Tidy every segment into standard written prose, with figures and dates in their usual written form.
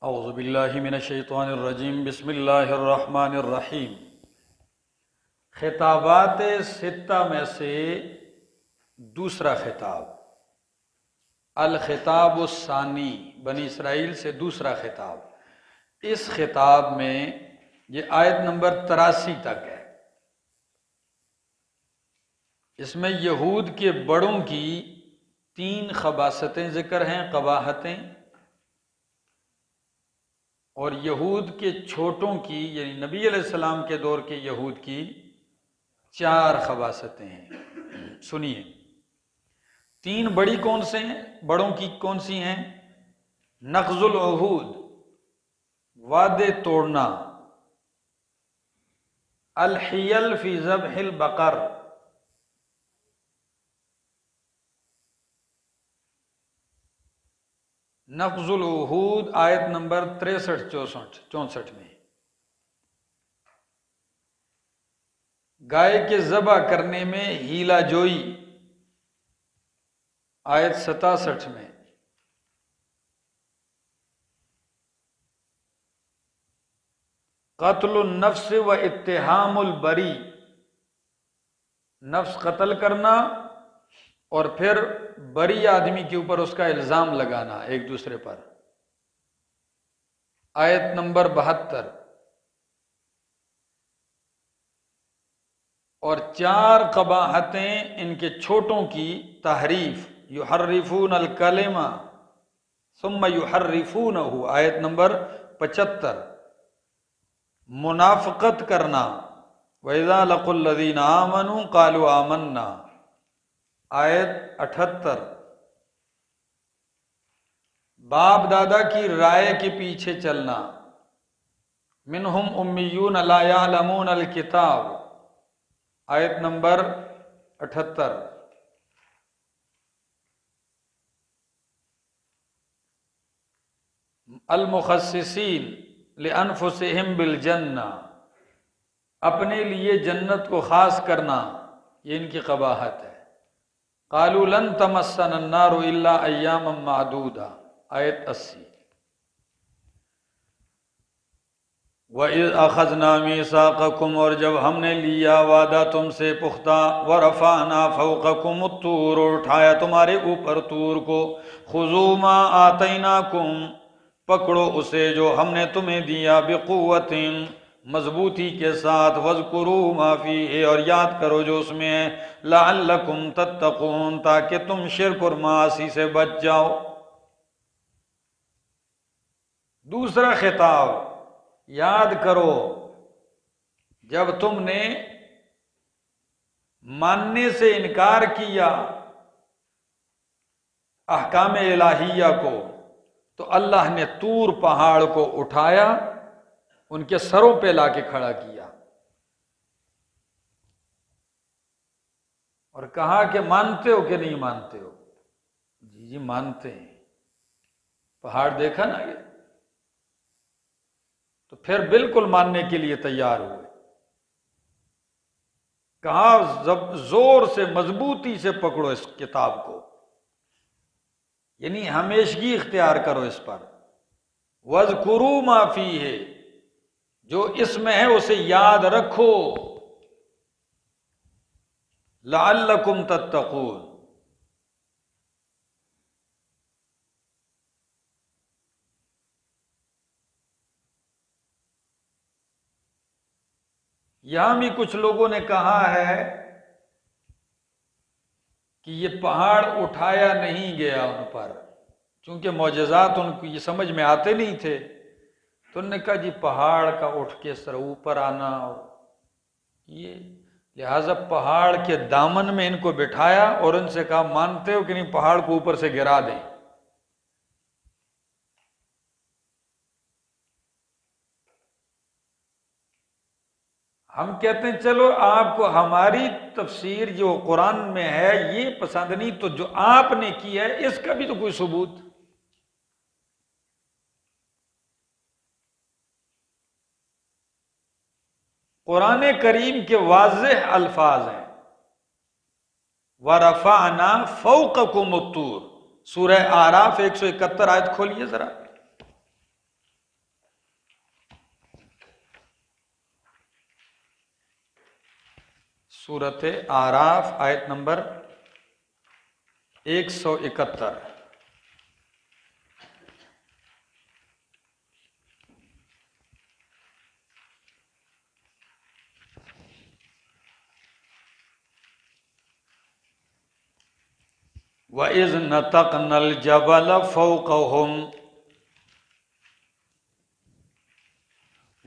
اعوذ باللہ من الشیطان الرجیم بسم اللہ الرحمن الرحیم۔ خطابات ستہ میں سے دوسرا خطاب، الخطاب الثانی، بنی اسرائیل سے دوسرا خطاب۔ اس خطاب میں یہ آیت نمبر 83 تک ہے۔ اس میں یہود کے بڑوں کی 3 خباثتیں ذکر ہیں، قباحتیں، اور یہود کے چھوٹوں کی یعنی نبی علیہ السلام کے دور کے یہود کی 4 خباثتیں ہیں۔ سنیے، 3 بڑی کون سے ہیں؟ بڑوں کی کون سی ہیں؟ نقض العہود، وعدے توڑنا، الحیل فی ذبح البقر، نقض العہود آیت نمبر 63-64 میں، گائے کے ذبح کرنے میں ہیلا جوئی آیت 67 میں، قتل النفس و اتہام البری، نفس قتل کرنا اور پھر بری آدمی کے اوپر اس کا الزام لگانا ایک دوسرے پر، آیت نمبر 72، اور 4 قباحتیں ان کے چھوٹوں کی تحریف، یحرفون الکلمہ ثم یحرفونہ، آیت نمبر 75، منافقت کرنا، وَإِذَا لَقُوا الَّذِينَ آمَنُوا قَالُوا آمَنَّا، آیت 78، باپ دادا کی رائے کے پیچھے چلنا، منہم امیون لا یعلمون الکتاب، آیت نمبر 78، المخصصین لانفسہم بالجنہ، اپنے لیے جنت کو خاص کرنا، یہ ان کی قباحت ہے، قالوا لن تمسنا النار الا ایاما معدودہ، آیت 80، وَإِذْ أَخَذْنَا مِيثَاقَكُمْ، اور جب ہم نے لیا وعدہ تم سے پختہ، وَرَفَعْنَا فَوْقَكُمُ الطُّورَ، اور اٹھایا تمہارے اوپر طور کو، خُذُوا مَا آتَيْنَاكُمْ، پکڑو اسے جو ہم نے تمہیں دیا، بِقُوَّةٍ، مضبوطی کے ساتھ، وَاذْكُرُوا مَا فِيهِ، اور یاد کرو جو اس میں ہے، لَعَلَّكُمْ تَتَّقُونَ، تاکہ تم شرک اور معاصی سے بچ جاؤ۔ دوسرا خطاب، یاد کرو جب تم نے ماننے سے انکار کیا احکام الہیہ کو، تو اللہ نے طور پہاڑ کو اٹھایا، ان کے سروں پہ لا کے کھڑا کیا اور کہا کہ مانتے ہو کہ نہیں مانتے ہو؟ جی مانتے ہیں۔ پہاڑ دیکھا نا یہ، تو پھر بالکل ماننے کے لیے تیار ہوئے، کہا زور سے مضبوطی سے پکڑو اس کتاب کو، یعنی ہمیشگی اختیار کرو اس پر، وَاذْكُرُوا مَا فِيهِ، جو اس میں ہے اسے یاد رکھو، لَعَلَّكُمْ تَتَّقُونَ۔ یہاں بھی کچھ لوگوں نے کہا ہے کہ یہ پہاڑ اٹھایا نہیں گیا ان پر، چونکہ معجزات ان کو یہ سمجھ میں آتے نہیں تھے، تو انہوں نے کہا جی پہاڑ کا اٹھ کے سر اوپر آنا، اور یہ لہٰذا پہاڑ کے دامن میں ان کو بٹھایا اور ان سے کہا مانتے ہو کہ نہیں، پہاڑ کو اوپر سے گرا دیں۔ ہم کہتے ہیں چلو آپ کو ہماری تفسیر جو قرآن میں ہے یہ پسند نہیں، تو جو آپ نے کی ہے اس کا بھی تو کوئی ثبوت۔ قرآن کریم کے واضح الفاظ ہیں، وَرَفَعْنَا فَوْقَكُمُ الطُّورَ، سورہ اعراف 171 آیت کھولیے ذرا، سورۃ اعراف آیت نمبر 171۔ وَإِذْ نَتَقْنَا الْجَبَلَ فَوْقَهُمْ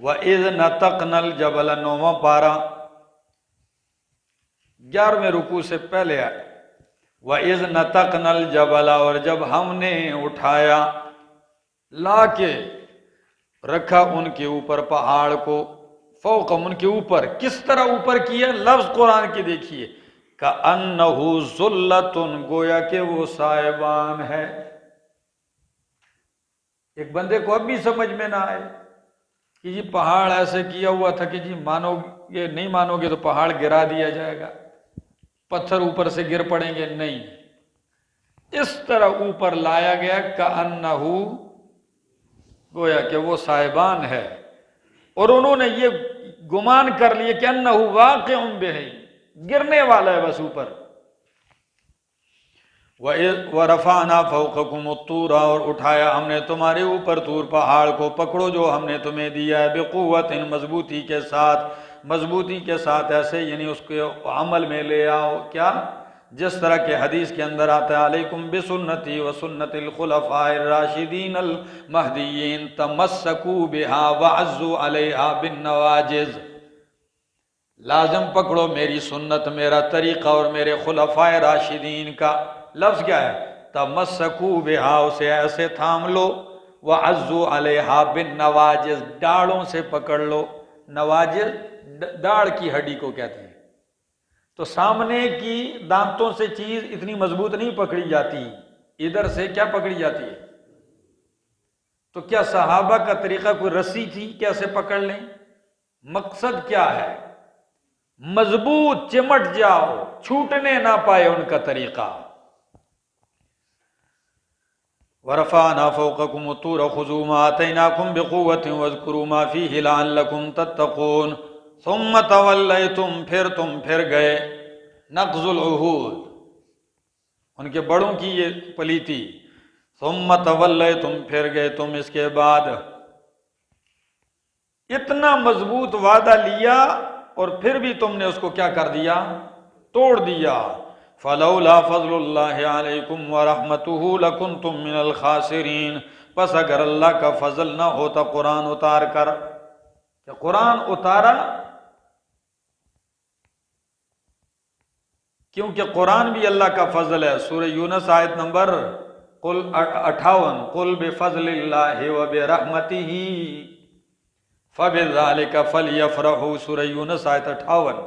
وَإِذْ نَتَقْنَا الْجَبَلَ 9واں پارہ 11ویں رکوع سے پہلے آئے۔ وَإِذْ نَتَقْنَا الْجَبَلَ، اور جب ہم نے اٹھایا، لا کے رکھا ان کے اوپر پہاڑ کو، فوقہم ان کے اوپر، کس طرح اوپر کیا؟ لفظ قرآن کی دیکھیے، کَأَنَّهُ ذُلَّةٌ، گویا کہ وہ سائبان ہے۔ ایک بندے کو اب بھی سمجھ میں نہ آئے کہ جی پہاڑ ایسے کیا ہوا تھا کہ جی مانو گے نہیں مانو گے تو پہاڑ گرا دیا جائے گا، پتھر اوپر سے گر پڑیں گے، نہیں، اس طرح اوپر لایا گیا کَأَنَّهُ، گویا کہ وہ سائبان ہے، اور انہوں نے یہ گمان کر لیے کہ انَّهُ واقع بِهِ، گرنے والا ہے بس اوپر۔ وَرَفَعْنَا فَوْقَكُمُ الطُّورَ، اور اٹھایا ہم نے تمہارے اوپر طور پہاڑ کو، پکڑو جو ہم نے تمہیں دیا ہے، بِقُوَّةٍ، مضبوطی کے ساتھ، مضبوطی کے ساتھ ایسے یعنی اس کے عمل میں لے آؤ، کیا؟ جس طرح کہ حدیث کے اندر آتا ہے، علیکم بسنتی وسنت الخلفاء الراشدین المہدیین تمسکوا بہا وعضوا علیہا بالنواجذ، لازم پکڑو میری سنت، میرا طریقہ اور میرے خلفاء راشدین کا۔ لفظ کیا ہے؟ تمسکوا بہا، اسے ایسے تھام لو، وعضوا علیہا بالنواجذ، ڈاڑوں سے پکڑ لو۔ نواجذ ڈاڑ کی ہڈی کو کہتے ہیں۔ تو سامنے کی دانتوں سے چیز اتنی مضبوط نہیں پکڑی جاتی، ادھر سے کیا پکڑی جاتی ہے؟ تو کیا صحابہ کا طریقہ کوئی رسی تھی کہ ایسے پکڑ لیں؟ مقصد کیا ہے؟ مضبوط چمٹ جاؤ، چھوٹنے نہ پائے ان کا طریقہ۔ وَرَفَعْنَا فَوْقَكُمُ الطُّورَ خُذُوا مَا آتَيْنَاكُمْ بِقُوَّةٍ وَاذْكُرُوا مَا فِيهِ لَعَلَّكُمْ تَتَّقُونَ ثُمَّ تَوَلَّيْتُمْ، پھر گئے، نقض العہود، ان کے بڑوں کی یہ پلیتی، ثُمَّ تَوَلَّيْتُمْ، پھر گئے تم اس کے بعد، اتنا مضبوط وعدہ لیا اور پھر بھی تم نے اس کو کیا کر دیا؟ توڑ دیا۔ فَلَوْلَا فَضْلُ اللَّهِ عَلَيْكُمْ وَرَحْمَتُهُ لَكُنْتُمْ مِنَ الْخَاسِرِينَ، پس اگر اللہ کا فضل نہ ہوتا قرآن اتار کر، کہ قرآن اتارا کیونکہ قرآن بھی اللہ کا فضل ہے۔ سورہ یونس آیت نمبر 58، قُلْ بِفَضْلِ اللَّهِ وَبِرَحْمَتِهِ فَبِذَلِكَ فَلْيَفْرَحُوا، سورہ یونس آیت 58۔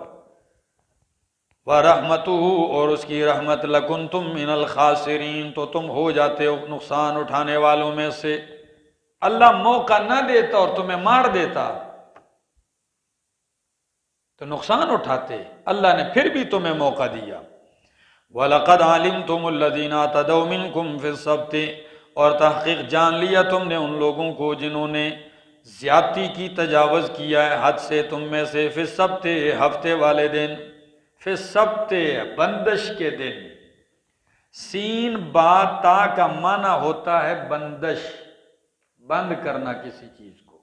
وَرَحْمَتُهُ، اور اس کی رحمت، لَكُنْتُمْ مِنَ الْخَاسِرِينَ، تو تم ہو جاتے ہو نقصان اٹھانے والوں میں سے۔ اللہ موقع نہ دیتا اور تمہیں مار دیتا تو نقصان اٹھاتے، اللہ نے پھر بھی تمہیں موقع دیا۔ وَلَقَدْ عَلِمْتُمُ الَّذِينَ اعْتَدَوْا مِنْكُمْ فِي السَّبْتِ، اور تحقیق جان لیا تم نے ان لوگوں کو جنہوں نے زیادتی کی، تجاوز کیا ہے حد سے تم میں سے، فی السبت، ہفتے والے دن، فی السبت، بندش کے دن۔ سین با تا کا معنی ہوتا ہے بندش، بند کرنا کسی چیز کو،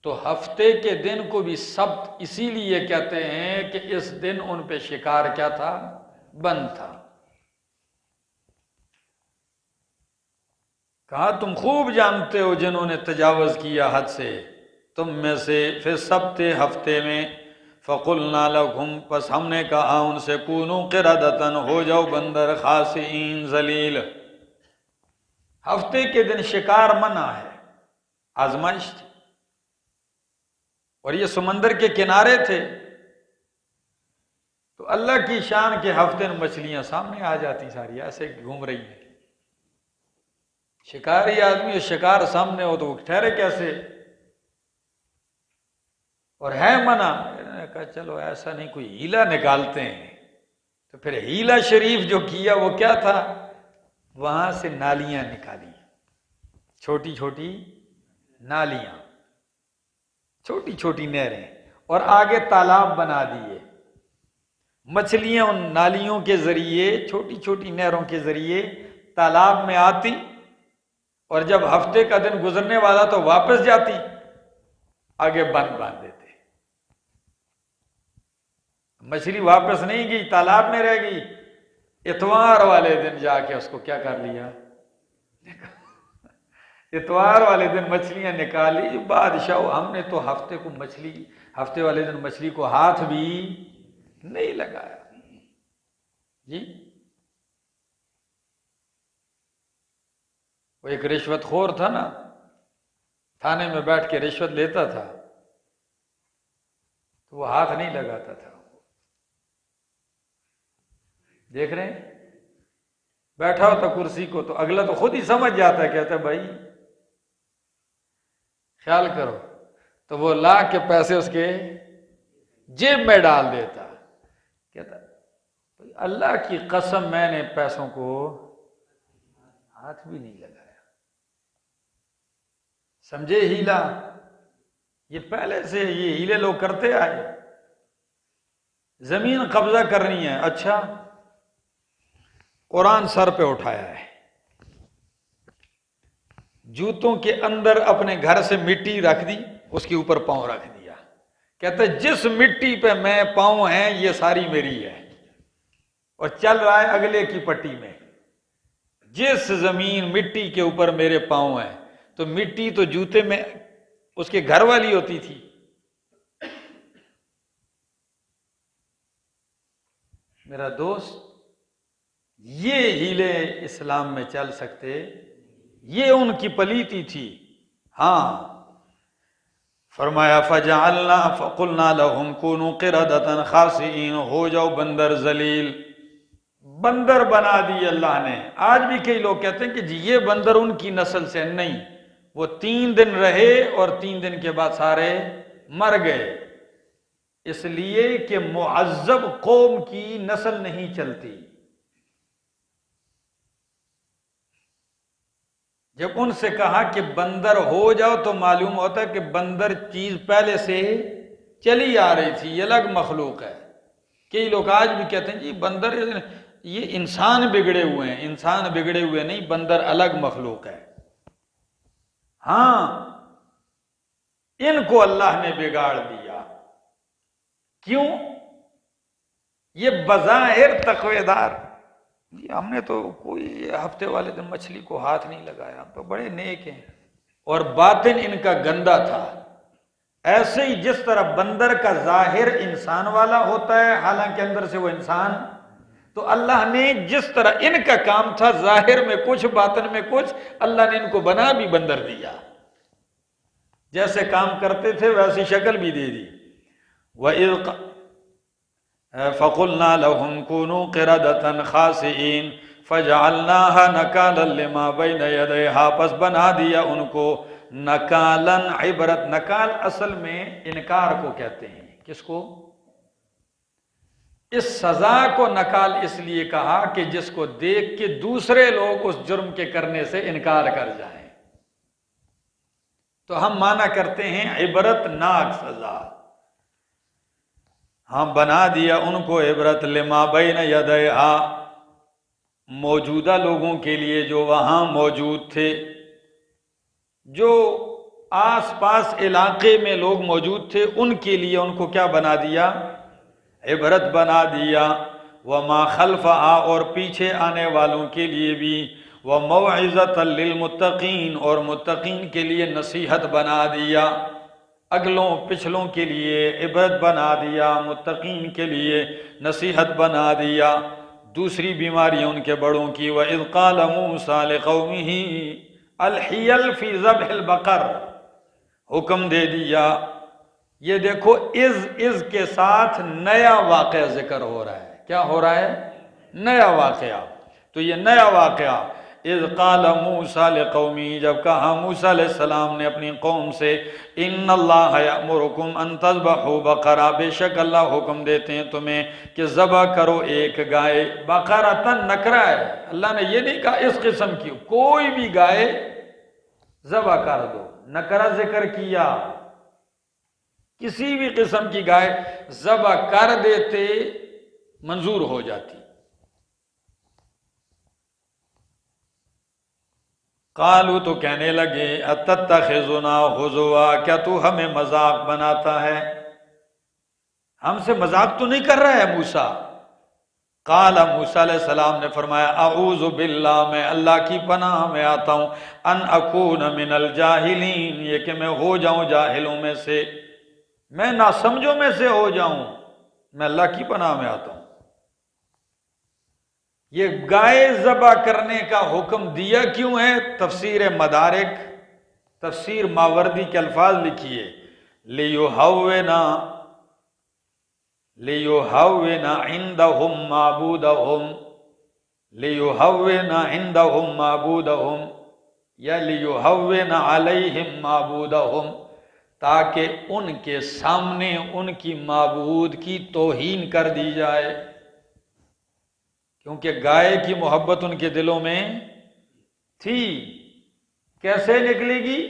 تو ہفتے کے دن کو بھی سبت اسی لیے کہتے ہیں کہ اس دن ان پہ شکار کیا تھا؟ بند تھا۔ کہا تم خوب جانتے ہو جنہوں نے تجاوز کیا حد سے تم میں سے، فی السبت، ہفتے میں، فَقُلْنَا لَكُمْ، پس ہم نے کہا ان سے، کونوا قردۃ، ہو جاؤ بندر، خاسئین، ذلیل۔ ہفتے کے دن شکار منع ہے، آزمائش تھی، اور یہ سمندر کے کنارے تھے، تو اللہ کی شان کے ہفتے میں مچھلیاں سامنے آ جاتی ساری، ایسے گھوم رہی ہیں۔ شکاری آدمی شکار سامنے ہو تو وہ ٹھہرے کیسے؟ اور ہے منع، انہوں نے کہا چلو ایسا نہیں، کوئی ہیلا نکالتے ہیں۔ تو پھر ہیلا شریف جو کیا وہ کیا تھا؟ وہاں سے نالیاں نکالی، چھوٹی چھوٹی نالیاں، چھوٹی چھوٹی نہریں، اور آگے تالاب بنا دیے، مچھلیاں ان نالیوں کے ذریعے، چھوٹی چھوٹی نہروں کے ذریعے تالاب میں آتی، اور جب ہفتے کا دن گزرنے والا تو واپس جاتی، آگے باندھ دیتے۔ مچھلی واپس نہیں گئی، تالاب میں رہ گئی، اتوار والے دن جا کے اس کو کیا کر لیا، اتوار والے دن مچھلیاں نکالی۔ بادشاہ ہم نے تو ہفتے والے دن مچھلی کو ہاتھ بھی نہیں لگایا جی۔ وہ ایک رشوت خور تھا نا، تھانے میں بیٹھ کے رشوت لیتا تھا، تو وہ ہاتھ نہیں لگاتا تھا۔ دیکھ رہے ہیں، بیٹھا ہوتا کرسی کو تو اگلا تو خود ہی سمجھ جاتا ہے، کہتا ہے بھائی خیال کرو، تو وہ لا کے پیسے اس کے جیب میں ڈال دیتا، کہتا اللہ کی قسم میں نے پیسوں کو ہاتھ بھی نہیں لگایا۔ سمجھے ہیلا؟ یہ پہلے سے یہ ہیلے لوگ کرتے آئے۔ زمین قبضہ کرنی ہے، اچھا قرآن سر پہ اٹھایا ہے، جوتوں کے اندر اپنے گھر سے مٹی رکھ دی، اس کے اوپر پاؤں رکھ دیا، کہتے جس مٹی پہ میں پاؤں ہیں یہ ساری میری ہے، اور چل رہا ہے اگلے کی پٹی میں۔ جس زمین مٹی کے اوپر میرے پاؤں ہیں، تو مٹی تو جوتے میں اس کے گھر والی ہوتی تھی۔ میرا دوست، یہ ہیلے اسلام میں چل سکتے؟ یہ ان کی پلیتی تھی۔ ہاں، فرمایا فجعلنا فقلنا لهم كونوا قردة خاسئين، ہو جاؤ بندر ذلیل، بندر بنا دی اللہ نے۔ آج بھی کئی لوگ کہتے ہیں کہ جی یہ بندر ان کی نسل سے نہیں، وہ 3 دن رہے اور 3 دن کے بعد سارے مر گئے، اس لیے کہ معذب قوم کی نسل نہیں چلتی۔ جب ان سے کہا کہ بندر ہو جاؤ تو معلوم ہوتا ہے کہ بندر چیز پہلے سے چلی آ رہی تھی، یہ الگ مخلوق ہے۔ کئی لوگ آج بھی کہتے ہیں جی بندر، یہ انسان بگڑے ہوئے ہیں، انسان بگڑے ہوئے نہیں، بندر الگ مخلوق ہے۔ ہاں، ان کو اللہ نے بگاڑ دیا۔ کیوں؟ یہ بظاہر تقوی دار، جی ہم نے تو کوئی ہفتے والے دن مچھلی کو ہاتھ نہیں لگایا، ہم تو بڑے نیک ہیں، اور باطن ان کا گندا تھا۔ ایسے ہی جس طرح بندر کا ظاہر انسان والا ہوتا ہے، حالانکہ اندر سے وہ انسان، تو اللہ نے جس طرح ان کا کام تھا ظاہر میں کچھ باطن میں کچھ، اللہ نے ان کو بنا بھی بندر دیا، جیسے کام کرتے تھے ویسی شکل بھی دے دی۔ وَإِذْ فَقُلْنَا لَهُمْ كُونُوا قِرَدَةً خَاسِئِينَ فَجَعَلْنَاهَا نَكَالًا لِمَا بَيْنَ يَدَيْهَا، پس بنا دیا ان کو نکالن، عبرت۔ نکال اصل میں انکار کو کہتے ہیں۔ کس کو؟ اس سزا کو نکال اس لیے کہا کہ جس کو دیکھ کے دوسرے لوگ اس جرم کے کرنے سے انکار کر جائیں، تو ہم مانا کرتے ہیں عبرت ناک سزا۔ ہاں، بنا دیا ان کو عبرت لما بین یدیہا، موجودہ لوگوں کے لیے جو وہاں موجود تھے، جو آس پاس علاقے میں لوگ موجود تھے، ان کے لیے ان کو کیا بنا دیا؟ عبرت بنا دیا۔ وما خلفہا، اور پیچھے آنے والوں کے لیے بھی، وموعظۃ للمتقین، اور متقین کے لیے نصیحت بنا دیا۔ اگلوں پچھلوں کے لیے عبرت بنا دیا، متقین کے لیے نصیحت بنا دیا۔ دوسری بیماری ان کے بڑوں کی، وَإِذْ قَالَ مُوسَىٰ لِقَوْمِهِ الْحِيَلْ فِي ذَبْحِ الْبَقَرِ، حکم دے دیا۔ یہ دیکھو از کے ساتھ نیا واقعہ ذکر ہو رہا ہے۔ کیا ہو رہا ہے؟ نیا واقعہ۔ تو یہ نیا واقعہ، اذ قال موسیٰ لقومی، جب کہا موسیٰ علیہ السلام نے اپنی قوم سے، ان اللہ یأمرکم ان تذبحوا بقرہ، بے شک اللہ حکم دیتے ہیں تمہیں کہ ذبح کرو ایک گائے۔ بقرۃ نکرہ ہے، اللہ نے یہ نہیں کہا اس قسم کی، کوئی بھی گائے ذبح کر دو، نکرہ ذکر کیا، کسی بھی قسم کی گائے ذبح کر دیتے منظور ہو جاتی۔ قالوا تو کہنے لگے اتتخذنا ہزوا، کیا تو ہمیں مذاق بناتا ہے؟ ہم سے مذاق تو نہیں کر رہا ہے موسیٰ؟ قال موسیٰ علیہ السلام نے فرمایا اعوذ باللہ، میں اللہ کی پناہ میں آتا ہوں، ان اکون من الجاہلین، یہ کہ میں ہو جاؤں جاہلوں میں سے، میں ناسمجھوں میں سے ہو جاؤں، میں اللہ کی پناہ میں آتا ہوں۔ یہ گائے ذبح کرنے کا حکم دیا کیوں ہے؟ تفسیر مدارک، تفسیر ماوردی کے الفاظ لکھیے، لیہوّن عندہم معبودہم، لیہوّن عندہم معبودہم یا لیہوّن علیہم معبودہم، تاکہ ان کے سامنے ان کی معبود کی توہین کر دی جائے، کیونکہ گائے کی محبت ان کے دلوں میں تھی۔ کیسے نکلے گی؟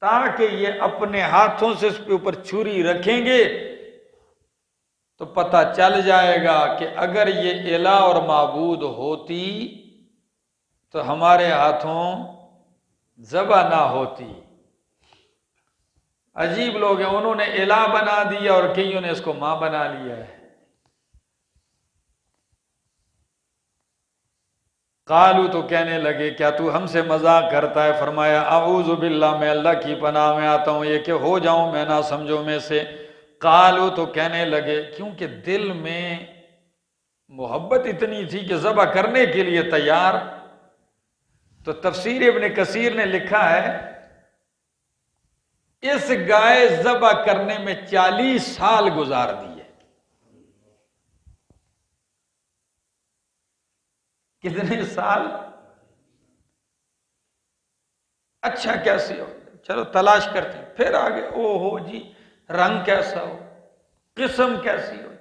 تاکہ یہ اپنے ہاتھوں سے اس کے اوپر چھری رکھیں گے تو پتہ چل جائے گا کہ اگر یہ الہ اور معبود ہوتی تو ہمارے ہاتھوں ذبح نہ ہوتی۔ عجیب لوگ ہیں، انہوں نے الہ بنا دیا اور کئیوں نے اس کو ماں بنا لیا ہے۔ قالو تو کہنے لگے کیا تو ہم سے مذاق کرتا ہے؟ فرمایا اعوذ باللہ، میں اللہ کی پناہ میں آتا ہوں، یہ کہ ہو جاؤں میں نہ سمجھوں میں سے۔ قالو تو کہنے لگے، کیونکہ دل میں محبت اتنی تھی کہ ذبح کرنے کے لیے تیار، تو تفسیر ابن کثیر نے لکھا ہے اس گائے ذبح کرنے میں 40 سال گزار دیے۔ کتنے سال؟ اچھا کیسی ہو، چلو تلاش کرتے ہیں، پھر آگے او ہو جی رنگ کیسا ہو، قسم کیسی ہو،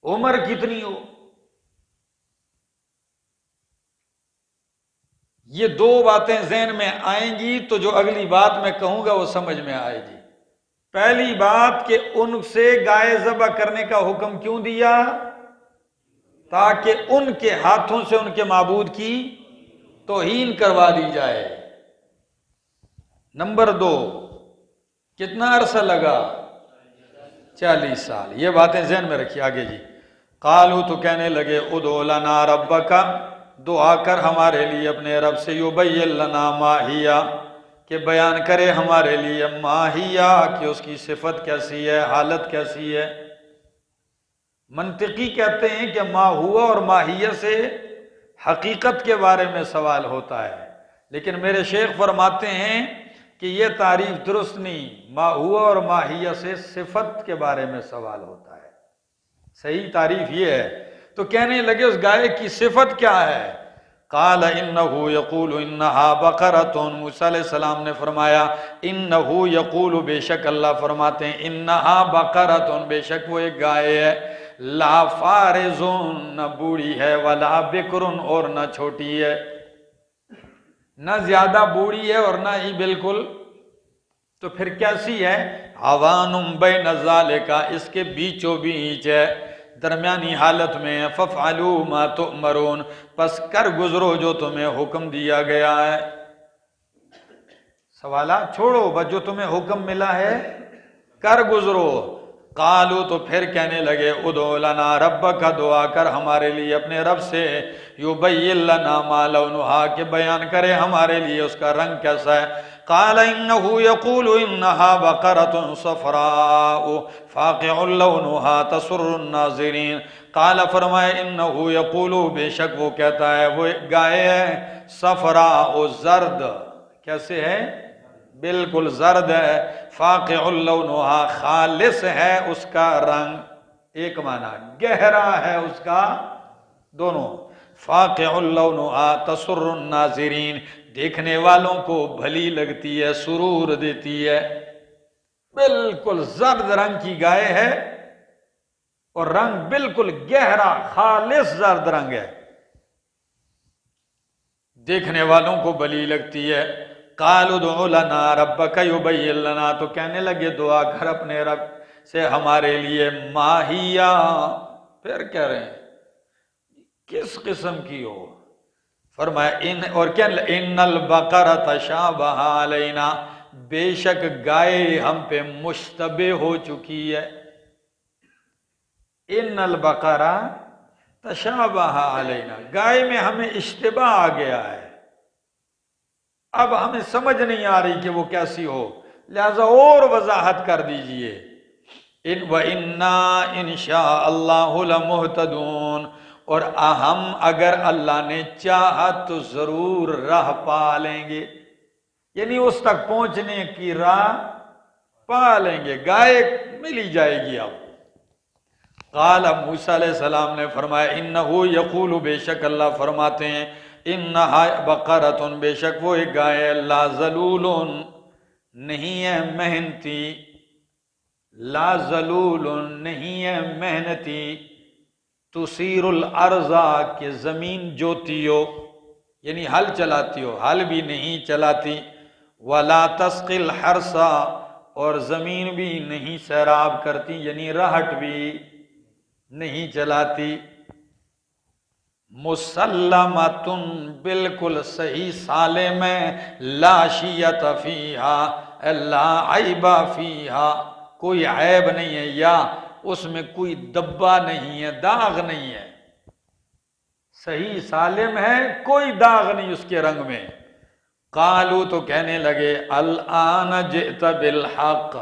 عمر کتنی ہو۔ یہ دو باتیں ذہن میں آئیں گی تو جو اگلی بات میں کہوں گا وہ سمجھ میں آئے گی۔ پہلی بات کہ ان سے گائے ذبح کرنے کا حکم کیوں دیا؟ تاکہ ان کے ہاتھوں سے ان کے معبود کی توہین کروا دی جائے۔ نمبر 2، کتنا عرصہ لگا؟ 40 سال۔ یہ باتیں ذہن میں رکھیے آگے جی۔ قالو تو کہنے لگے ادعو لنا ربک، دعا کر ہمارے لیے اپنے رب سے، یبین لنا ما ہی، کہ بیان کرے ہمارے لیے ما ہی، کہ اس کی صفت کیسی ہے، حالت کیسی ہے۔ منطقی کہتے ہیں کہ ما ہوا اور ماہیہ سے حقیقت کے بارے میں سوال ہوتا ہے، لیکن میرے شیخ فرماتے ہیں کہ یہ تعریف درست نہیں، ما ہوا اور ماہیہ سے صفت کے بارے میں سوال ہوتا ہے، صحیح تعریف یہ ہے۔ تو کہنے لگے اس گائے کی صفت کیا ہے؟ قال انہو یقول انہا بقرۃ، موسیٰ علیہ السلام نے فرمایا انہو یقول، بے شک اللہ فرماتے ہیں، انہا بقرۃ، بے شک وہ ایک گائے ہے، لا فارض، نہ بوڑھی ہے، ولا بکر، اور نہ چھوٹی ہے، نہ زیادہ بوڑھی ہے اور نہ ہی بالکل، تو پھر کیسی ہے؟ عوان بین ذالک، اس کے بیچو بیچ ہے، درمیانی حالت میں ہے، فافعلوا ما تؤمرون، پس کر گزرو جو تمہیں حکم دیا گیا ہے۔ سوالات چھوڑو، بس جو تمہیں حکم ملا ہے کر گزرو۔ قالو تو پھر کہنے لگے ادعو لنا ربک، دعا کر ہمارے لیے اپنے رب سے، یبین لنا ما لونہا، کہ بیان کرے ہمارے لیے اس کا رنگ کیسا ہے۔ قال انہو یقول انہا بقرۃ صفراء فاقع لونہا تسر الناظرین۔ قال فرمائے انہو یقول، بے شک وہ کہتا ہے، وہ گائے ہے، صفراء زرد، کیسے ہے؟ بالکل زرد ہے، فاقع لونہا خالص ہے اس کا رنگ، ایک معنی گہرا ہے اس کا، دونوں، فاقع لونہا تسر الناظرین، دیکھنے والوں کو بھلی لگتی ہے، سرور دیتی ہے، بالکل زرد رنگ کی گائے ہے اور رنگ بالکل گہرا خالص زرد رنگ ہے، دیکھنے والوں کو بھلی لگتی ہے۔ قالوا ادع لنا ربک یبین لنا، تو کہنے لگے دعا کر اپنے رب سے ہمارے لیے ماہیہ، پھر کہہ رہے ہیں کس قسم کی ہو؟ فرمایا اور کیا ان البقرہ تشابہ علینا، بے شک گائے ہم پہ مشتبہ ہو چکی ہے. ان البقرہ تشابہ علینا، گائے میں ہمیں اشتباہ آ گیا ہے، اب ہمیں سمجھ نہیں آ رہی کہ وہ کیسی ہو، لہذا اور وضاحت کر دیجئے. وَإِنَّا إِنْ شَاءَ اللَّهُ لَمُهْتَدُونَ، اور ہم اگر اللہ نے چاہا تو ضرور راہ پا لیں گے، یعنی اس تک پہنچنے کی راہ پا لیں گے، گائے ملی جائے گی. اب قال موسیٰ علیہ السلام نے فرمایا انہو یقول، بے شک اللہ فرماتے ہیں انہا بقرۃ، بے شک وہ ایک گائے لا ذلول، نہیں ہے محنتی، لا ذلول نہیں ہے محنتی، تثیر الارض کہ زمین جوتی ہو، یعنی ہل چلاتی ہو، ہل بھی نہیں چلاتی، ولا تسقی الحرث، اور زمین بھی نہیں سیراب کرتی، یعنی رہٹ بھی نہیں چلاتی. مسلمۃ، بالکل صحیح سالم ہے، لا شیۃ فیہا، لا عیب فیہا، کوئی عیب نہیں ہے، یا اس میں کوئی دبا نہیں ہے، داغ نہیں ہے، صحیح سالم ہے، کوئی داغ نہیں اس کے رنگ میں. قالو، تو کہنے لگے الآن جئت بالحق،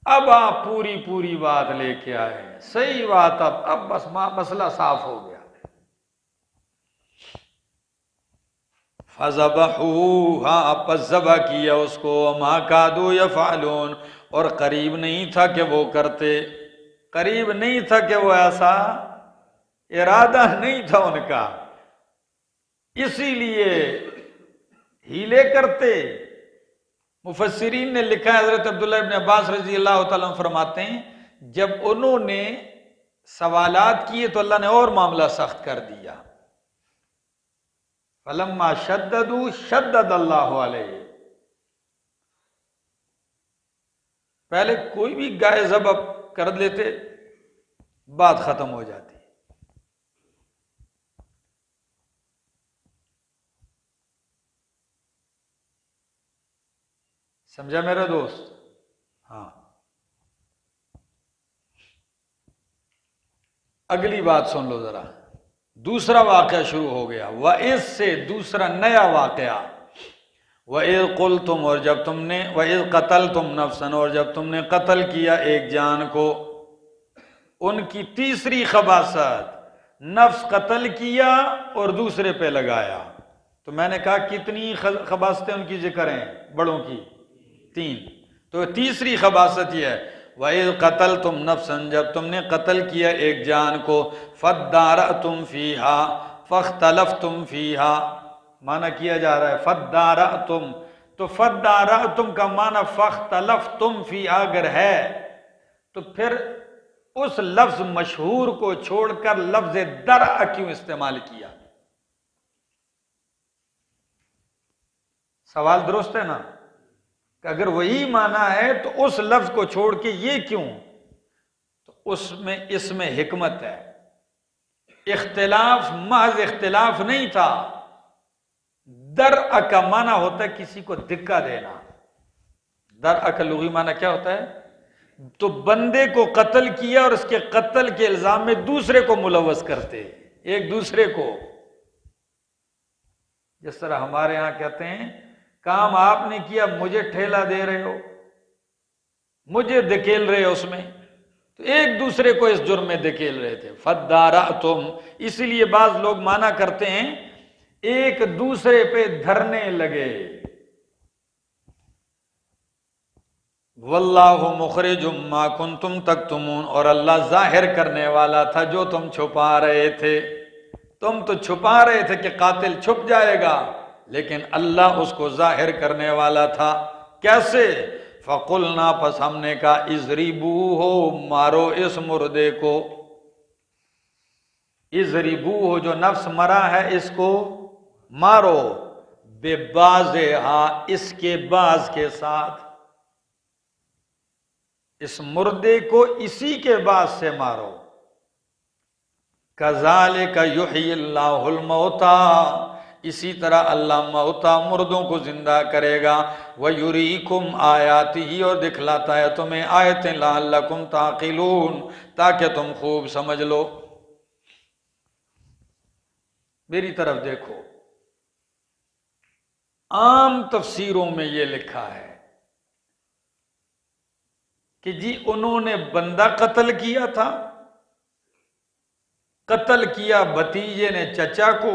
اب آپ پوری بات لے کے آئے، صحیح بات، اب بس مسئلہ صاف ہو گیا. فَذَبَحُوهَا، پس ذبح کیا اس کو، وَمَا كَادُوا يَفْعَلُونَ، اور قریب نہیں تھا کہ وہ کرتے، قریب نہیں تھا کہ وہ ایسا ارادہ نہیں تھا ان کا، اسی لیے ہیلے کرتے. مفسرین نے لکھا ہے، حضرت عبداللہ ابن عباس رضی اللہ تعالیٰ عنہ فرماتے ہیں جب انہوں نے سوالات کیے تو اللہ نے اور معاملہ سخت کر دیا. فَلَمَّا شَدَّدُوا شَدَّدَ اللَّهُ عَلَيْهِ، پہلے کوئی بھی گائے ذبح کر لیتے بات ختم ہو جاتی. سمجھا میرا دوست؟ ہاں. اگلی بات سن لو ذرا، دوسرا واقعہ شروع ہو گیا. وَإِذْ سے دوسرا نیا واقعہ، وَإِذْ قُلْتُمْ، اور جب تم نے، وَإِذْ قَتَلْتُمْ نَفْسًا، اور جب تم نے قتل کیا ایک جان کو. ان کی تیسری خباثت، نفس قتل کیا اور دوسرے پہ لگایا. تو میں نے کہا کتنی خباثتیں ان کی ذکر ہیں بڑوں کی؟ 3. تو تیسری خباثت یہ ہے وَإِذْ قَتَلْتُمْ نَفْسًا، جب تم نے قتل کیا ایک جان کو، فَادَّارَأْتُمْ فِيهَا فَاخْتَلَفْتُمْ فِيهَا، معنی کیا جا رہا ہے فَادَّارَأْتُمْ، تو فَادَّارَأْتُمْ کا معنی فَاخْتَلَفْتُمْ فِيهَا اگر ہے تو پھر اس لفظ مشہور کو چھوڑ کر لفظ درع کیوں استعمال کیا؟ سوال درست ہے نا؟ کہ اگر وہی معنی ہے تو اس لفظ کو چھوڑ کے یہ کیوں؟ تو اس میں حکمت ہے. اختلاف محض اختلاف نہیں تھا، درع کا معنی ہوتا ہے کسی کو دھکا دینا. درع کا لغوی معنی کیا ہوتا ہے؟ تو بندے کو قتل کیا اور اس کے قتل کے الزام میں دوسرے کو ملوث کرتے، ایک دوسرے کو. جس طرح ہمارے ہاں کہتے ہیں کام آپ نے کیا، مجھے ٹھیلا دے رہے ہو، مجھے دھکیل رہے ہو اس میں، تو ایک دوسرے کو اس جرم میں دھکیل رہے تھے. فَادَّارَأْتُمْ، اسی لیے بعض لوگ معنی کرتے ہیں ایک دوسرے پہ دھرنے لگے. وَاللَّهُ مُخْرِجٌ مَا كُنْتُمْ تَكْتُمُونَ، اور اللہ ظاہر کرنے والا تھا جو تم چھپا رہے تھے. تم تو چھپا رہے تھے کہ قاتل چھپ جائے گا، لیکن اللہ اس کو ظاہر کرنے والا تھا. کیسے؟ فَقُلْنَا، پس ہم نے کہا اضربوہ، مارو اس مردے کو. اضربوہ، جو نفس مرا ہے اس کو مارو، بِبَعْضِہَا، اس کے بعض کے ساتھ، اس مردے کو اسی کے بعض سے مارو. کذالک یحیی اللہ الموتی، اسی طرح اللہ موتا مردوں کو زندہ کرے گا، وَيُرِيكُمْ آیاتہ، اور دکھلاتا ہے تمہیں آیتیں، لعلکم تعقلون، تاکہ تم خوب سمجھ لو۔ میری طرف دیکھو، عام تفسیروں میں یہ لکھا ہے کہ جی انہوں نے بندہ قتل کیا تھا، قتل کیا بھتیجے نے چچا کو،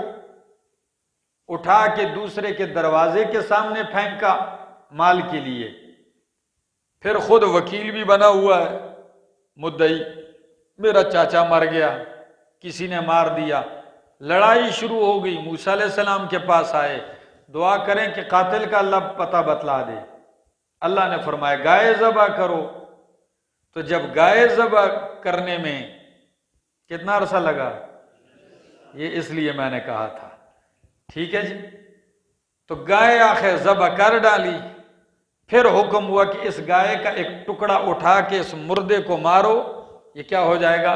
اٹھا کے دوسرے کے دروازے کے سامنے پھینکا مال کے لیے، پھر خود وکیل بھی بنا ہوا ہے مدعی، میرا چاچا مر گیا، کسی نے مار دیا، لڑائی شروع ہو گئی، موسیٰ علیہ السلام کے پاس آئے، دعا کریں کہ قاتل کا اللہ پتہ بتلا دے۔ اللہ نے فرمایا گائے ذبح کرو، تو جب گائے ذبح کرنے میں کتنا عرصہ لگا، یہ اس لیے میں نے کہا تھا، ٹھیک ہے جی، تو گائے آخر ذبح کر ڈالی، پھر حکم ہوا کہ اس گائے کا ایک ٹکڑا اٹھا کے اس مردے کو مارو، یہ کیا ہو جائے گا،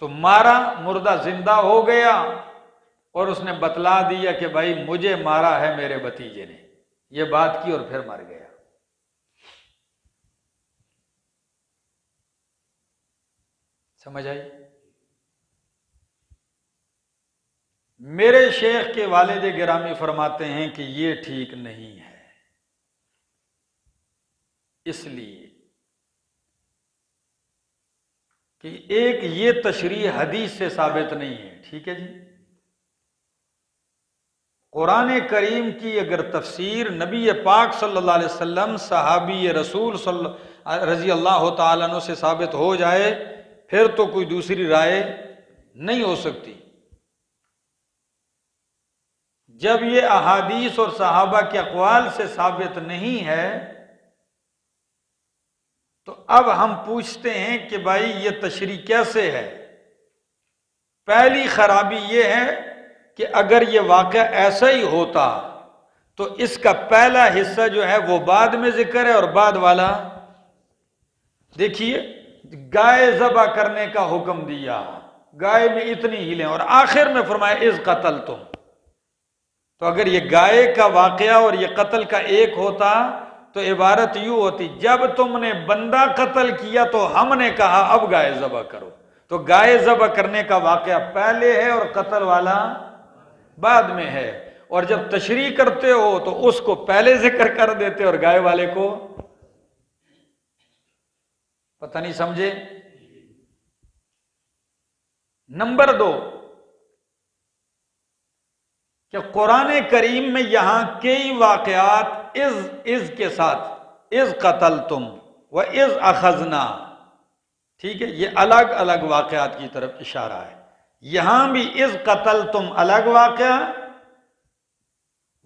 تو مارا، مردہ زندہ ہو گیا، اور اس نے بتلا دیا کہ بھائی مجھے مارا ہے میرے بھتیجے نے، یہ بات کی اور پھر مر گیا۔ سمجھ آئی؟ میرے شیخ کے والد گرامی فرماتے ہیں کہ یہ ٹھیک نہیں ہے، اس لیے کہ ایک یہ تشریح حدیث سے ثابت نہیں ہے، ٹھیک ہے جی، قرآن کریم کی اگر تفسیر نبی پاک صلی اللہ علیہ وسلم، صحابی رسول رضی اللہ تعالیٰ عنہ سے ثابت ہو جائے، پھر تو کوئی دوسری رائے نہیں ہو سکتی۔ جب یہ احادیث اور صحابہ کے اقوال سے ثابت نہیں ہے تو اب ہم پوچھتے ہیں کہ بھائی یہ تشریح کیسے ہے؟ پہلی خرابی یہ ہے کہ اگر یہ واقعہ ایسا ہی ہوتا تو اس کا پہلا حصہ جو ہے وہ بعد میں ذکر ہے اور بعد والا، دیکھیے گائے ذبح کرنے کا حکم دیا، گائے میں اتنی ہیلیں، اور آخر میں فرمایا اذ قتلتم، تو اگر یہ گائے کا واقعہ اور یہ قتل کا ایک ہوتا تو عبارت یوں ہوتی جب تم نے بندہ قتل کیا تو ہم نے کہا اب گائے ذبح کرو، تو گائے ذبح کرنے کا واقعہ پہلے ہے اور قتل والا بعد میں ہے، اور جب تشریح کرتے ہو تو اس کو پہلے ذکر کر دیتے اور گائے والے کو پتہ نہیں، سمجھے؟ نمبر 2 کہ قرآن کریم میں یہاں کئی واقعات از کے ساتھ از قتلتم و از اخذنا، ٹھیک ہے، یہ الگ الگ واقعات کی طرف اشارہ ہے، یہاں بھی از قتلتم الگ واقعہ،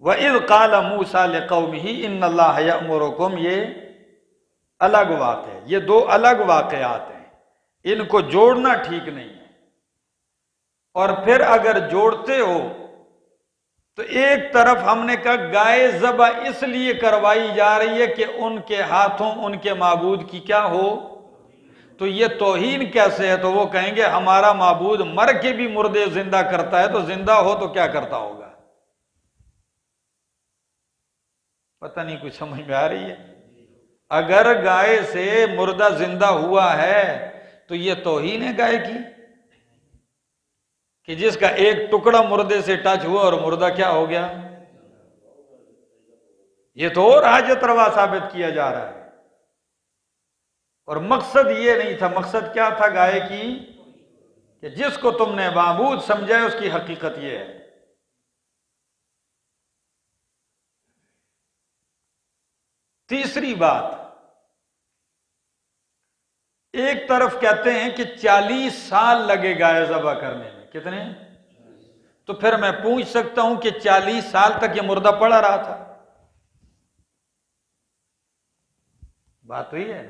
وَإِذْ قَالَ مُوسَىٰ لِقَوْمِهِ إِنَّ اللَّهَ يَأْمُرُكُمْ، یہ الگ واقع ہے، یہ دو الگ واقعات ہیں، ان کو جوڑنا ٹھیک نہیں ہے، اور پھر اگر جوڑتے ہو تو ایک طرف ہم نے کہا گائے ذبح اس لیے کروائی جا رہی ہے کہ ان کے ہاتھوں ان کے معبود کی کیا ہو، تو یہ توہین کیسے ہے؟ تو وہ کہیں گے ہمارا معبود مر کے بھی مردے زندہ کرتا ہے، تو زندہ ہو تو کیا کرتا ہوگا؟ پتہ نہیں کچھ سمجھ میں آ رہی ہے؟ اگر گائے سے مردہ زندہ ہوا ہے تو یہ توہین ہے گائے کی، کہ جس کا ایک ٹکڑا مردے سے ٹچ ہوا اور مردہ کیا ہو گیا، یہ تو اور حاجت روا ثابت کیا جا رہا ہے، اور مقصد یہ نہیں تھا، مقصد کیا تھا گائے کی، کہ جس کو تم نے معبود سمجھا ہے اس کی حقیقت یہ ہے۔ تیسری بات، ایک طرف کہتے ہیں کہ 40 سال لگے گائے ذبح کرنے میں، کتنے؟ تو پھر میں پوچھ سکتا ہوں کہ 40 سال تک یہ مردہ پڑا رہا تھا؟ بات ہوئی ہے،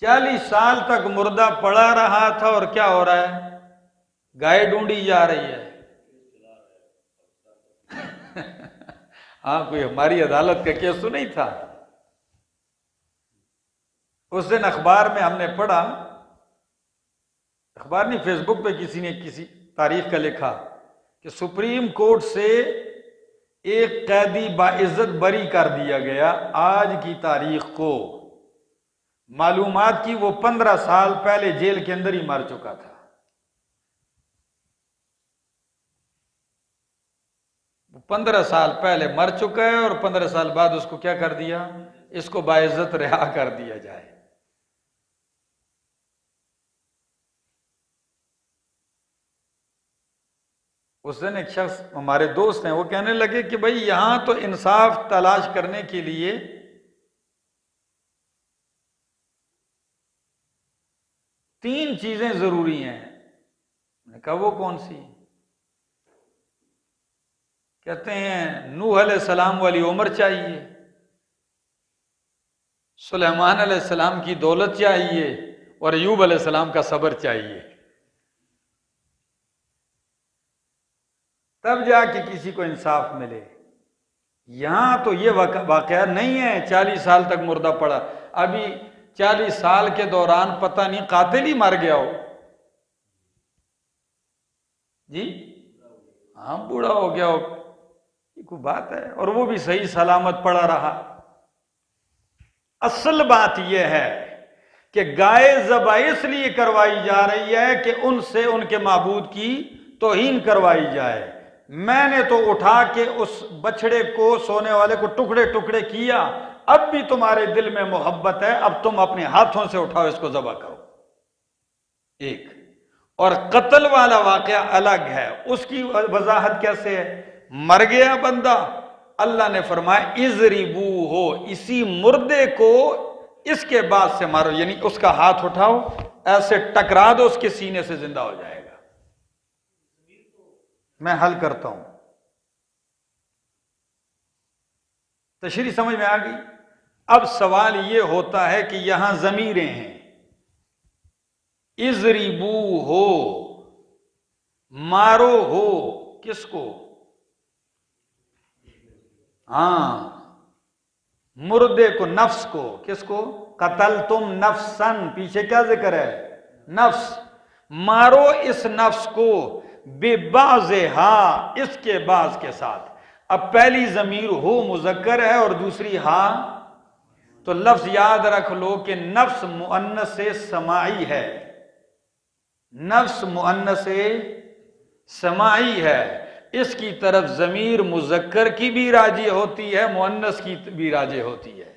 40 سال تک مردہ پڑا رہا تھا، اور کیا ہو رہا ہے؟ گائے ڈھونڈی جا رہی ہے۔ ہاں، کوئی ہماری عدالت کا کیس تو نہیں تھا؟ اس دن اخبار میں ہم نے پڑھا اخبار نہیں، فیس بک پہ کسی نے کسی تاریخ کا لکھا کہ سپریم کورٹ سے ایک قیدی باعزت بری کر دیا گیا آج کی تاریخ کو، معلومات کی وہ 15 سال پہلے جیل کے اندر ہی مر چکا تھا۔ وہ 15 سال پہلے مر چکا ہے اور 15 سال بعد اس کو کیا کر دیا؟ اس کو باعزت رہا کر دیا جائے۔ اس دن ایک شخص ہمارے دوست ہیں، وہ کہنے لگے کہ بھائی یہاں تو انصاف تلاش کرنے کے لیے تین چیزیں ضروری ہیں۔ میں نے کہا وہ کون سی؟ کہتے ہیں نوح علیہ السلام والی عمر چاہیے، سلیمان علیہ السلام کی دولت چاہیے، اور ایوب علیہ السلام کا صبر چاہیے، تب جا کے کسی کو انصاف ملے۔ یہاں تو یہ واقعہ نہیں ہے 40 سال تک مردہ پڑا، ابھی 40 سال کے دوران پتہ نہیں قاتل ہی مر گیا ہو، جی ہاں بوڑھا ہو گیا ہو، یہ کوئی بات ہے؟ اور وہ بھی صحیح سلامت پڑا رہا۔ اصل بات یہ ہے کہ گائے ذبح اس لیے کروائی جا رہی ہے کہ ان سے ان کے معبود کی توہین کروائی جائے۔ میں نے تو اٹھا کے اس بچڑے کو، سونے والے کو ٹکڑے ٹکڑے کیا، اب بھی تمہارے دل میں محبت ہے، اب تم اپنے ہاتھوں سے اٹھاؤ اس کو ذبح کرو۔ ایک اور قتل والا واقعہ الگ ہے، اس کی وضاحت کیسے ہے؟ مر گیا بندہ، اللہ نے فرمایا اضربو ہو، اسی مردے کو اس کے بعد سے مارو، یعنی اس کا ہاتھ اٹھاؤ ایسے ٹکرا دو اس کے سینے سے زندہ ہو جائے گا۔ میں حل کرتا ہوں، تشریح سمجھ میں آ گئی؟ اب سوال یہ ہوتا ہے کہ یہاں ضمیریں ہیں، اضربو ہو، مارو ہو، کس کو؟ ہاں مردے کو، نفس کو۔ کس کو؟ قتلتم نفسن، پیچھے کیا ذکر ہے؟ نفس۔ مارو اس نفس کو، ببعضھا، اس کے بعض کے ساتھ۔ اب پہلی ضمیر ہو مذکر ہے اور دوسری ہا، تو لفظ یاد رکھ لو کہ نفس مؤنث سماعی ہے، نفس مؤنث سماعی ہے، اس کی طرف ضمیر مذکر کی بھی راجع ہوتی ہے، مؤنث کی بھی راجع ہوتی ہے۔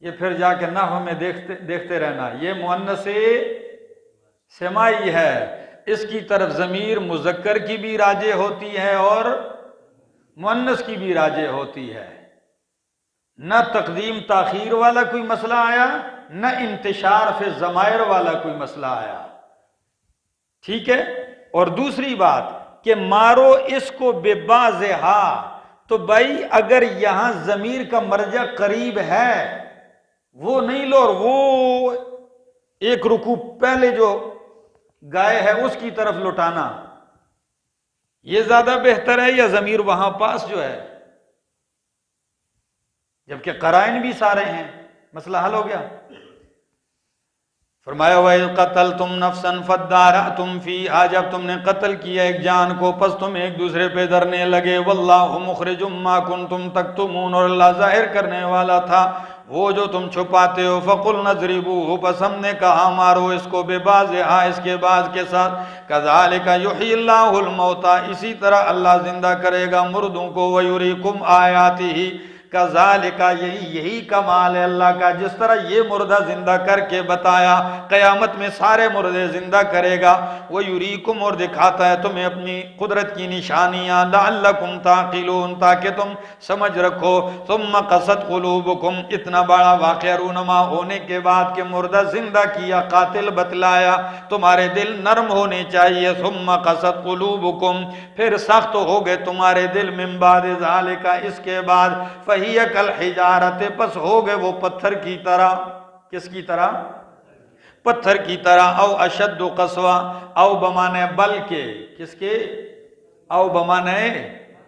یہ پھر جا کے نحو میں دیکھتے رہنا، یہ مؤنث سماعی ہے، اس کی طرف ضمیر مذکر کی بھی راجع ہوتی ہے اور مؤنث کی بھی راجع ہوتی ہے۔ نہ تقدیم تاخیر والا کوئی مسئلہ آیا، نہ انتشار فی الضمائر والا کوئی مسئلہ آیا، ٹھیک ہے؟ اور دوسری بات کہ مارو اس کو ببعضھا، تو بھائی اگر یہاں ضمیر کا مرجع قریب ہے وہ نہیں لو، اور وہ ایک رکوع پہلے جو گائے ہے اس کی طرف لوٹانا، یہ زیادہ بہتر ہے یا ضمیر وہاں پاس جو ہے؟ جبکہ قرائن بھی سارے ہیں، مسئلہ حل ہو گیا۔ فرمایا وَإِذْ قَتَلْتُمْ نَفْسًا فَادَّارَأْتُمْ فِيهَا، جب تم نے قتل کیا ایک جان کو پس تم ایک دوسرے پہ ڈرنے لگے، وَاللَّهُ مُخْرِجٌ مَا كُنْتُمْ تَكْتُمُونَ، اور اللہ ظاہر کرنے والا تھا وہ جو تم چھپاتے ہو۔ فَقُلْنَا اضْرِبُوهُ، پس ہم نے کہا مارو اس کو، بِبَعْضِھَا، اس کے بعض کے ساتھ، كَذَلِكَ يُحْيِي اللَّهُ الْمَوْتَىٰ، اسی طرح اللہ زندہ کرے گا مردوں کو، وَيُرِيكُمْ آيَاتِهِ، کذالک، یہی کمال ہے اللہ کا، جس طرح یہ مردہ زندہ کر کے بتایا، قیامت میں سارے مردے زندہ کرے گا۔ وَيُرِيكُمْ، اور دکھاتا ہے تمہیں اپنی قدرت کی نشانیاں، لَعَلَّكُمْ تَعْقِلُونَ، تاکہ تم سمجھ رکھو۔ ثُمَّ قَسَتْ قُلُوبُكُمْ، اتنا بڑا واقعہ رونما ہونے کے بعد کہ مردہ زندہ کیا، قاتل بتلایا، تمہارے دل نرم ہونے چاہیے۔ ثُمَّ قَسَتْ قُلُوبُكُمْ، پھر سخت ہو گئے تمہارے دل، مِن بَعْدِ ذَلِكَ، اس کے بعد، فَهِيَ كَالْحِجَارَةِ، پس ہو گئے وہ پتھر کی طرح۔ کس کی طرح؟ پتھر کی طرح۔ او اشد قسوہ، او بمانے بلکہ، کس کے؟ او بمانے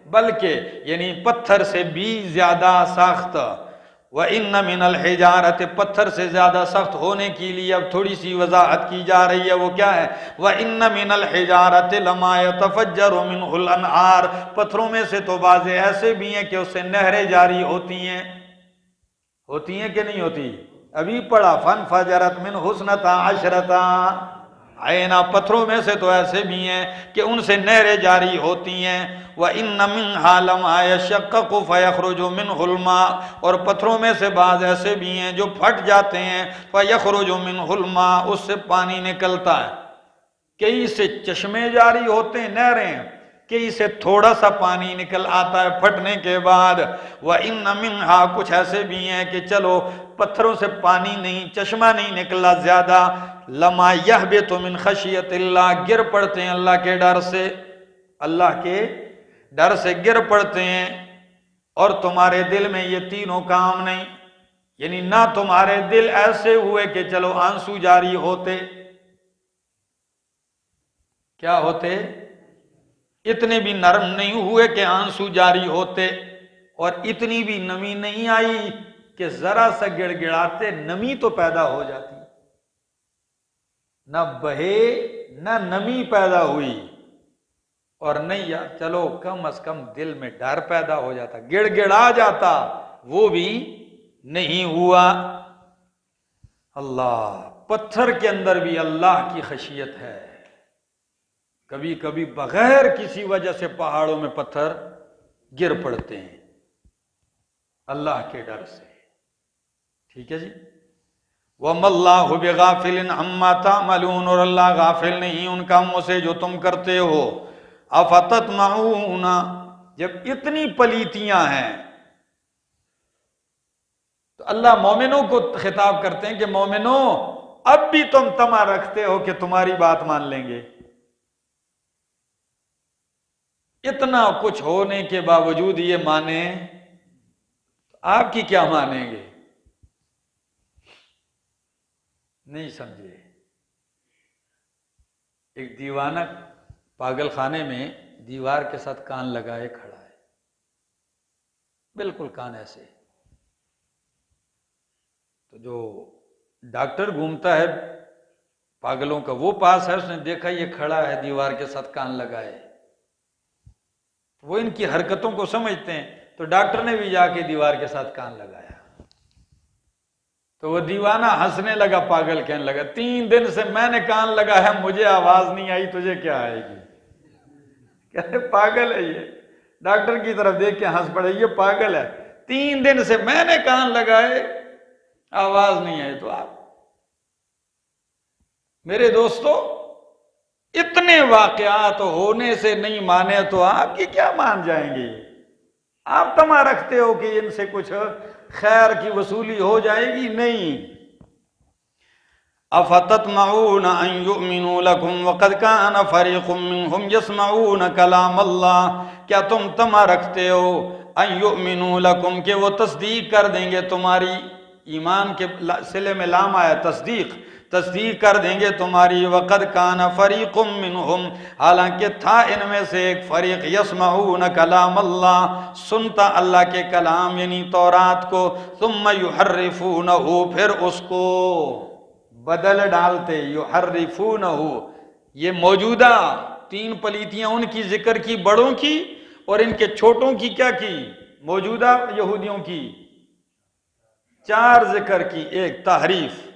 بلکہ، یعنی پتھر سے بھی زیادہ سخت۔ وَإِنَّ مِنَ الْحِجَارَةِ پتھر سے زیادہ سخت ہونے کے لیے اب تھوڑی سی وضاحت کی جا رہی ہے، وہ کیا ہے؟ وَإِنَّ مِنَ الْحِجَارَةِ لَمَا يَتَفَجَّرُ مِنْهُ الْأَنْهَارُ، پتھروں میں سے تو بعض ایسے بھی ہیں کہ اس سے نہریں جاری ہوتی ہیں کہ نہیں ہوتی؟ ابھی پڑھا فَانْفَجَرَتْ مِنْ حُسْنَتَا عَشْرَتَا عَيْنًا، پتھروں میں سے تو ایسے بھی ہیں کہ ان سے نہریں جاری ہوتی ہیں۔ وَإِنَّ مِنْهَا لَمَا يَشَّقَّقُ فَيَخْرُجُ مِنْهُ الْمَاءُ، اور پتھروں میں سے بعض ایسے بھی ہیں جو پھٹ جاتے ہیں، فَيَخْرُجُ مِنْهُ الْمَاءُ، اس سے پانی نکلتا ہے۔ کئی سے چشمے جاری ہوتے ہیں، نہریں، کئی سے تھوڑا سا پانی نکل آتا ہے پھٹنے کے بعد۔ وَإِنَّ مِنْهَا، کچھ ایسے بھی ہیں کہ چلو پتھروں سے پانی نہیں، چشمہ نہیں نکلا زیادہ، لَمَا يَهْبِطُ مِنْ خَشْيَةِ اللَّهِ، گر پڑتے ہیں اللہ کے ڈر سے، اللہ کے ڈر سے گر پڑتے ہیں۔ اور تمہارے دل میں یہ تینوں کام نہیں، یعنی نہ تمہارے دل ایسے ہوئے کہ چلو آنسو جاری ہوتے، کیا ہوتے؟ اتنے بھی نرم نہیں ہوئے کہ آنسو جاری ہوتے، اور اتنی بھی نمی نہیں آئی کہ ذرا سا گڑ گڑاتے نمی تو پیدا ہو جاتی، نہ بہے نہ نمی پیدا ہوئی، اور نہیں چلو کم از کم دل میں ڈر پیدا ہو جاتا، گڑ گڑا جاتا، وہ بھی نہیں ہوا۔ اللہ، پتھر کے اندر بھی اللہ کی خشیت ہے۔ کبھی کبھی بغیر کسی وجہ سے پہاڑوں میں پتھر گر پڑتے ہیں اللہ کے ڈر سے، ٹھیک ہے جی۔ وَمَا اللَّهُ بِغَافِلٍ عَمَّا تَعْمَلُونَ، اور اللہ غافل نہیں ان کاموں سے جو تم کرتے ہو۔ أَفَتَطْمَعُونَ، جب اتنی پلیتیاں ہیں تو اللہ مومنوں کو خطاب کرتے ہیں کہ مومنوں اب بھی تم طمع رکھتے ہو کہ تمہاری بات مان لیں گے؟ اتنا کچھ ہونے کے باوجود یہ مانیں تو آپ کی کیا مانیں گے؟ نہیں سمجھے؟ ایک دیوانہ پاگل خانے میں دیوار کے ساتھ کان لگائے کھڑا ہے، بالکل کان ایسے، تو جو ڈاکٹر گھومتا ہے پاگلوں کا وہ پاس ہے، اس نے دیکھا یہ کھڑا ہے دیوار کے ساتھ کان لگائے، وہ ان کی حرکتوں کو سمجھتے ہیں، تو ڈاکٹر نے بھی جا کے دیوار کے ساتھ کان لگایا، تو وہ دیوانہ ہنسنے لگا، پاگل کہنے لگا 3 دن سے میں نے کان لگایا مجھے آواز نہیں آئی، تجھے کیا آئے گی؟ کہتے پاگل ہے یہ، ڈاکٹر کی طرف دیکھ کے ہنس پڑے، یہ پاگل ہے، 3 دن سے میں نے کان لگائے آواز نہیں آئی۔ تو آپ میرے دوستو اتنے واقعات ہونے سے نہیں مانے تو آپ کی کیا مان جائیں گے؟ آپ طمع رکھتے ہو کہ ان سے کچھ خیر کی وصولی ہو جائے گی؟ نہیں۔ افتطمعون ان یؤمنوا لکم وقد کان فریق منہم یسمعون کلام اللہ، کیا تم طمع رکھتے ہو ان یؤمنوا لکم کہ وہ تصدیق کر دیں گے تمہاری؟ ایمان کے صلے میں لام آیا، تصدیق کر دیں گے تمہاری۔ وقد کان فریق منہم، حالانکہ تھا ان میں سے ایک فریق، یسمعون کلام اللہ، سنتا اللہ کے کلام یعنی تورات کو، ثم یحرفونہ، پھر اس کو بدل ڈالتے، یحرفونہ، یہ موجودہ 3 پلیتیاں ان کی ذکر کی بڑوں کی، اور ان کے چھوٹوں کی کیا کی؟ موجودہ یہودیوں کی 4 ذکر کی، ایک تحریف۔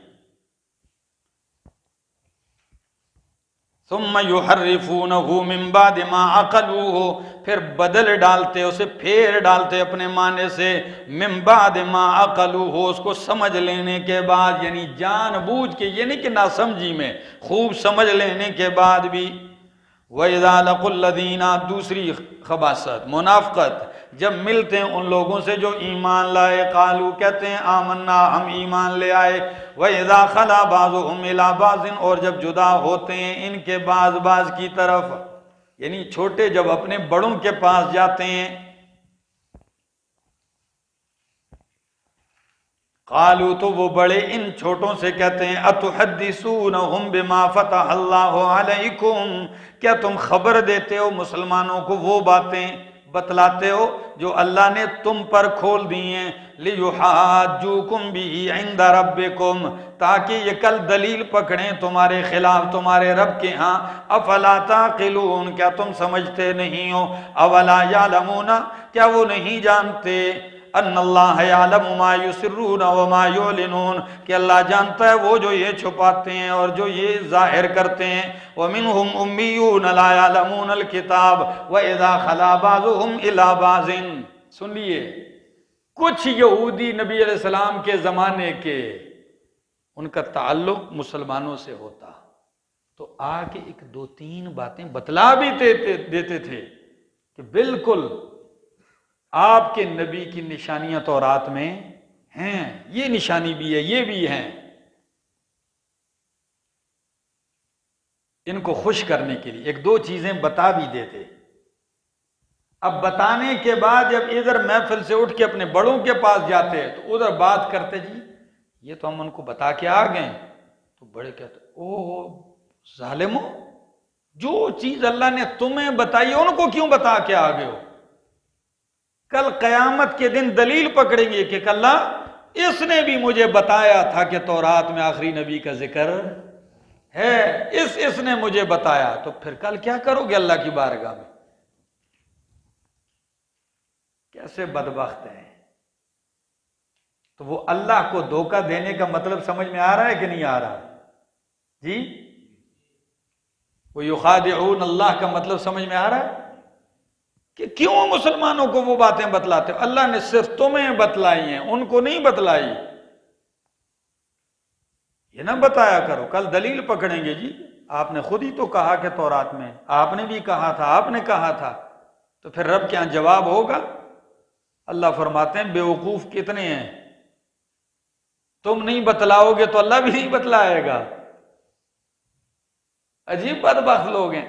ثم یحرفونہ من بعد ما عقلوہ، پھر بدل ڈالتے، اسے پھیر ڈالتے اپنے معنی سے، من بعد ما عقلوہ، اس کو سمجھ لینے کے بعد، یعنی جان بوجھ کے، یہ نہیں کہ نہ سمجھی میں، خوب سمجھ لینے کے بعد بھی۔ وَإِذَا لَقُوا الَّذِينَ، دوسری خباثت منافقت، جب ملتے ہیں ان لوگوں سے جو ایمان لائے، قالو، کہتے ہیں آمنا، ہم ایمان لے آئے، وَإِذَا خَلَا بَعْضُهُمْ إِلَىٰ بَعْضٍ، اور جب جدا ہوتے ہیں ان کے بعض کی طرف، یعنی چھوٹے جب اپنے بڑوں کے پاس جاتے ہیں، قالو، تو وہ بڑے ان چھوٹوں سے کہتے ہیں، اتحدثونہم بما فتح اللہ علیکم، کیا تم خبر دیتے ہو مسلمانوں کو وہ باتیں بتلاتے ہو جو اللہ نے تم پر کھول دیے ہیں، لِيُحَاجُّوكُمْ بِهِ عِنْدَ رَبِّكُمْ، تاکہ یہ کل دلیل پکڑیں تمہارے خلاف تمہارے رب کے ہاں۔ افلا تعقلون، کیا تم سمجھتے نہیں ہو؟ اولا یعلمون، کیا وہ نہیں جانتے؟ ان اللہ یعلم ما یسرون وما یعلنون، کہ اللہ جانتا ہے وہ جو یہ چھپاتے ہیں اور جو یہ ظاہر کرتے ہیں۔ ومنہم امیون لا یعلمون الکتاب واذا خلا بعضهم الى بعض، سن لیے، کچھ یہودی نبی علیہ السلام کے زمانے کے، ان کا تعلق مسلمانوں سے ہوتا تو آ کے ایک دو تین باتیں بتلا بھی دیتے تھے کہ بالکل آپ کے نبی کی نشانیاں تورات میں ہیں، یہ نشانی بھی ہے، یہ بھی ہیں، ان کو خوش کرنے کے لیے ایک دو چیزیں بتا بھی دیتے۔ اب بتانے کے بعد جب ادھر محفل سے اٹھ کے اپنے بڑوں کے پاس جاتے تو ادھر بات کرتے، جی یہ تو ہم ان کو بتا کے آ گئے، تو بڑے کہتے او ظالمو، جو چیز اللہ نے تمہیں بتائی ان کو کیوں بتا کے آ گئے ہو؟ کل قیامت کے دن دلیل پکڑیں گے کہ اللہ اس نے بھی مجھے بتایا تھا کہ تورات میں آخری نبی کا ذکر ہے، اس نے مجھے بتایا، تو پھر کل کیا کرو گے اللہ کی بارگاہ میں؟ کیسے بدبخت ہیں۔ تو وہ اللہ کو دھوکہ دینے کا مطلب سمجھ میں آ رہا ہے کہ نہیں آ رہا؟ جی، وہ یخادعون اللہ کا مطلب سمجھ میں آ رہا ہے کہ کیوں مسلمانوں کو وہ باتیں بتلاتے ہو؟ اللہ نے صرف تمہیں بتلائی ہیں، ان کو نہیں بتلائی۔ یہ نہ بتایا کرو، کل دلیل پکڑیں گے، جی آپ نے خود ہی تو کہا کہ تورات میں، آپ نے بھی کہا تھا، آپ نے کہا تھا، تو پھر رب کے یہاں جواب ہوگا؟ اللہ فرماتے ہیں بیوقوف کتنے ہیں، تم نہیں بتلاؤ گے تو اللہ بھی نہیں بتلائے گا۔ عجیب بدبخت لوگ ہیں۔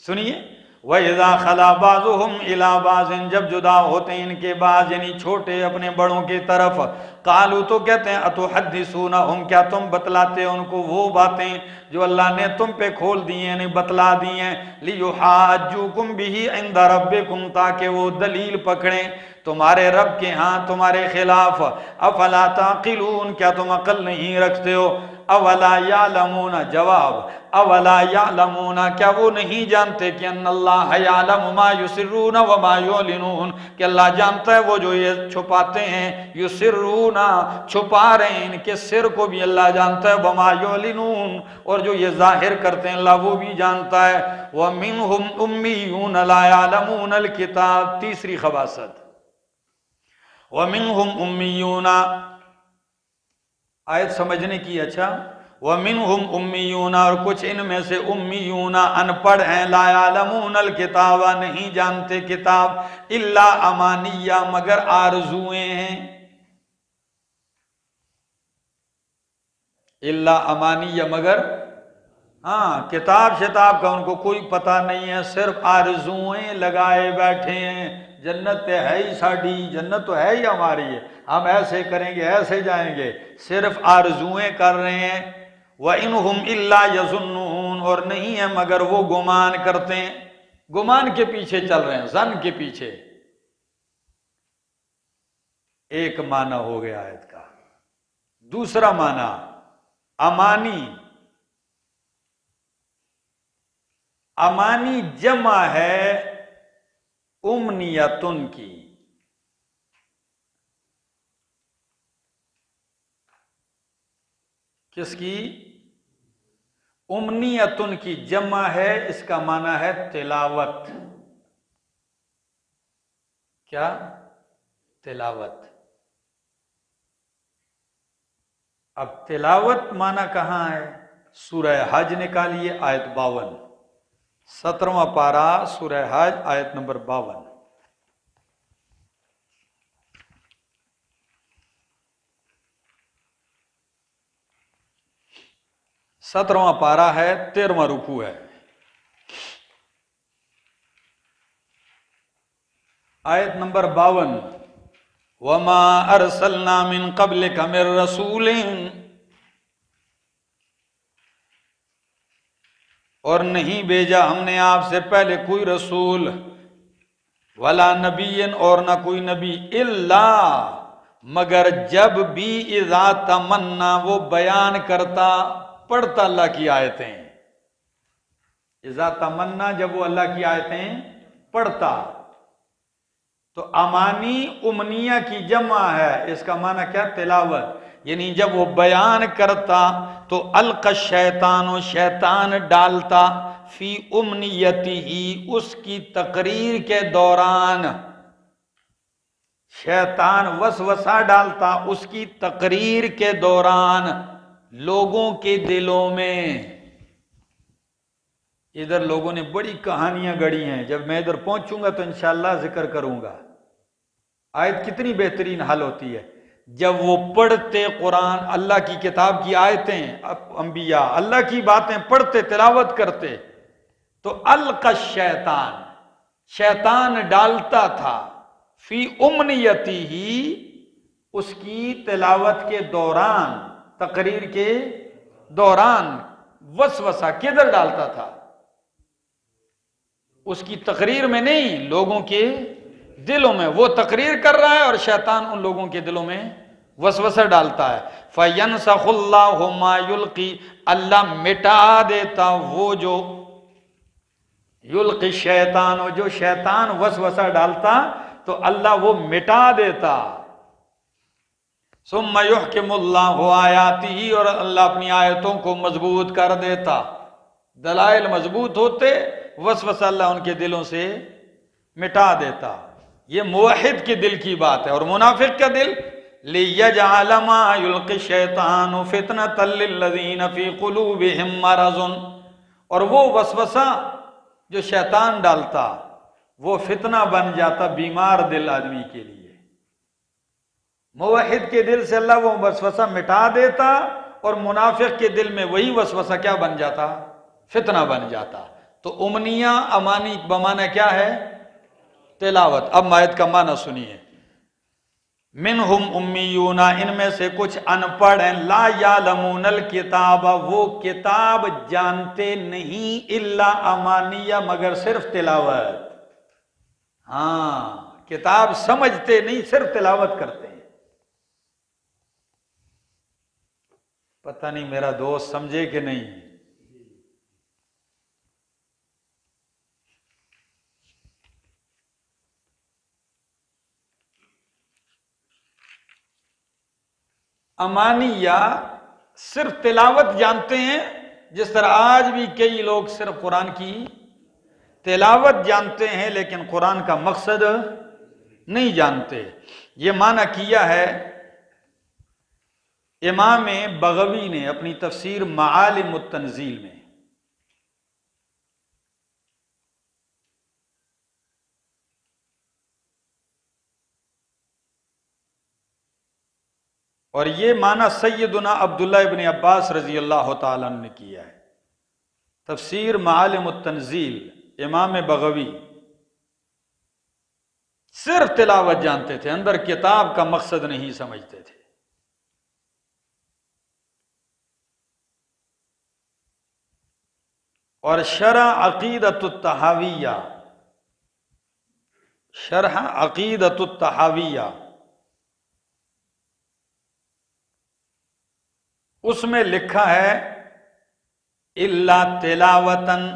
سنیے، وَإِذَا خَلَا بَعْضُهُمْ إِلَىٰ بَعْضٍ، جب جدا ہوتے ہیں ان کے بعض یعنی چھوٹے اپنے بڑوں کی طرف، قالوا تو کہتے ہیں أَتُحَدِّثُونَهُمْ، کیا تم بتلاتے ان کو وہ باتیں جو اللہ نے تم پہ کھول دی ہیں، یعنی بتلا دی ہیں، لِيُحَاجُّوكُمْ بِهِ عِنْدَ رَبِّكُمْ، تاکہ وہ دلیل پکڑیں تمہارے رب کے ہاں تمہارے خلاف۔ افلا تعقلون، کیا تم عقل نہیں رکھتے ہو؟ اولا یعلمون، جواب اولا یعلمون، کیا وہ نہیں جانتے کہ ان اللہ یعلم ما یسرون وما یعلنون، کہ اللہ جانتا ہے وہ جو یہ چھپاتے ہیں، یسرون چھپا رہے ہیں، ان کے سر کو بھی اللہ جانتا ہے، وما یعلنون اور جو یہ ظاہر کرتے ہیں اللہ وہ بھی جانتا ہے۔ ومنہم امیون لا یعلمون الکتاب، تیسری خباثت، ومنہم امیون، آیت سمجھنے کی، اچھا، وَمِنْهُمْ اُمِّيُّونَ، اور کچھ ان میں سے امیون ان پڑھ ہیں، لا یعلمون الکتاب، نہیں جانتے کتاب، الا امانیہ، مگر آرزویں ہیں، الا امانیہ، مگر ہاں کتاب شتاب کا ان کو کوئی پتہ نہیں ہے، صرف آرزویں لگائے بیٹھے ہیں، جنت ہے ہی ساڑی، جنت تو ہے ہی ہماری ہے، ہم ایسے کریں گے، ایسے جائیں گے، صرف آرزویں کر رہے ہیں۔ وَإِنْهُمْ إِلَّا يَظُنُّونَ، اور نہیں ہے مگر وہ گمان کرتے ہیں، گمان کے پیچھے چل رہے ہیں، ظن کے پیچھے۔ ایک معنی ہو گیا آیت کا۔ دوسرا معنی امانی، امانی جمع ہے امنیتن کی، کس کی؟ امنیتن کی جمع ہے، اس کا معنی ہے تلاوت۔ کیا؟ تلاوت۔ اب تلاوت معنی کہاں ہے؟ سورہ حج نکالیے، آیت 52، 17واں پارہ سورہ حج، آیت نمبر 52۔ سترواں پارہ ہے، 13واں رکوع ہے، آیت نمبر 52۔ وَمَا أَرْسَلْنَا مِن قَبْلِكَ مِن رَّسُولٍ، اور نہیں بھیجا ہم نے آپ سے پہلے کوئی رسول، ولا نبی، اور نہ کوئی نبی، الا مگر جب بھی اذا تمنا وہ بیان کرتا، پڑھتا اللہ کی آیتیں، اذا تمنا جب وہ اللہ کی آیتیں پڑھتا، تو امانی امنیہ کی جمع ہے، اس کا معنی کیا؟ تلاوت، یعنی جب وہ بیان کرتا تو القى الشیطان، و شیطان ڈالتا، فی امنیتہ، اس کی تقریر کے دوران، شیطان وسوسہ ڈالتا اس کی تقریر کے دوران لوگوں کے دلوں میں۔ ادھر لوگوں نے بڑی کہانیاں گڑھی ہیں، جب میں ادھر پہنچوں گا تو انشاءاللہ ذکر کروں گا۔ آیت کتنی بہترین حل ہوتی ہے جب وہ پڑھتے قرآن، اللہ کی کتاب کی آیتیں، انبیاء اللہ کی باتیں پڑھتے، تلاوت کرتے، تو القى الشیطان، شیطان ڈالتا تھا، فی امنیتہ، اس کی تلاوت کے دوران، تقریر کے دوران، وسوسہ کدھر ڈالتا تھا؟ اس کی تقریر میں نہیں، لوگوں کے دلوں میں۔ وہ تقریر کر رہا ہے اور شیطان ان لوگوں کے دلوں میں وسوسہ ڈالتا ہے۔ فَيَنْسَخُ اللَّهُ مَا يُلْقِي، اللہ مٹا دیتا وہ جو یلقی شیطان، و جو شیطان وسوسہ ڈالتا تو اللہ وہ مٹا دیتا۔ ثم يحکم اللہ آیاتہ، اور اللہ اپنی آیتوں کو مضبوط کر دیتا، دلائل مضبوط ہوتے، وسوسہ اللہ ان کے دلوں سے مٹا دیتا۔ یہ موحد کے دل کی بات ہے، اور منافق کا دل، لِيَجْعَلَ مَا يُلْقِ الشَّيْطَانُ فِتْنَةً لِّلَّذِينَ فِي قُلُوبِهِم مَّرَضٌ، اور وہ وسوسہ جو شیطان ڈالتا وہ فتنہ بن جاتا بیمار دل آدمی کے لیے۔ موحد کے دل سے اللہ وہ وسوسہ مٹا دیتا، اور منافق کے دل میں وہی وسوسہ کیا بن جاتا؟ فتنہ بن جاتا۔ تو امنیہ، امانی بمعنی کیا ہے؟ تلاوت۔ اب آیت کا معنی سنیے، منہم امیون، ان میں سے کچھ ان پڑھ ہیں، لا یعلمون الکتاب، وہ کتاب جانتے نہیں، الا امانیہ، مگر صرف تلاوت۔ ہاں، کتاب سمجھتے نہیں، صرف تلاوت کرتے ہیں۔ پتہ نہیں میرا دوست سمجھے کہ نہیں۔ امانیہ صرف تلاوت جانتے ہیں، جس طرح آج بھی کئی لوگ صرف قرآن کی تلاوت جانتے ہیں لیکن قرآن کا مقصد نہیں جانتے۔ یہ معنی کیا ہے امام بغوی نے اپنی تفسیر معالم التنزیل میں۔ اور یہ معنی سیدنا عبداللہ ابن عباس رضی اللہ تعالیٰ عنہ نے کیا ہے۔ تفسیر معالم التنزیل، امام بغوی صرف تلاوت جانتے تھے، اندر کتاب کا مقصد نہیں سمجھتے تھے۔ اور شرح عقیدۃ الطحاویہ، شرح عقیدۃ الطحاویہ، اس میں لکھا ہے الا تلاوتن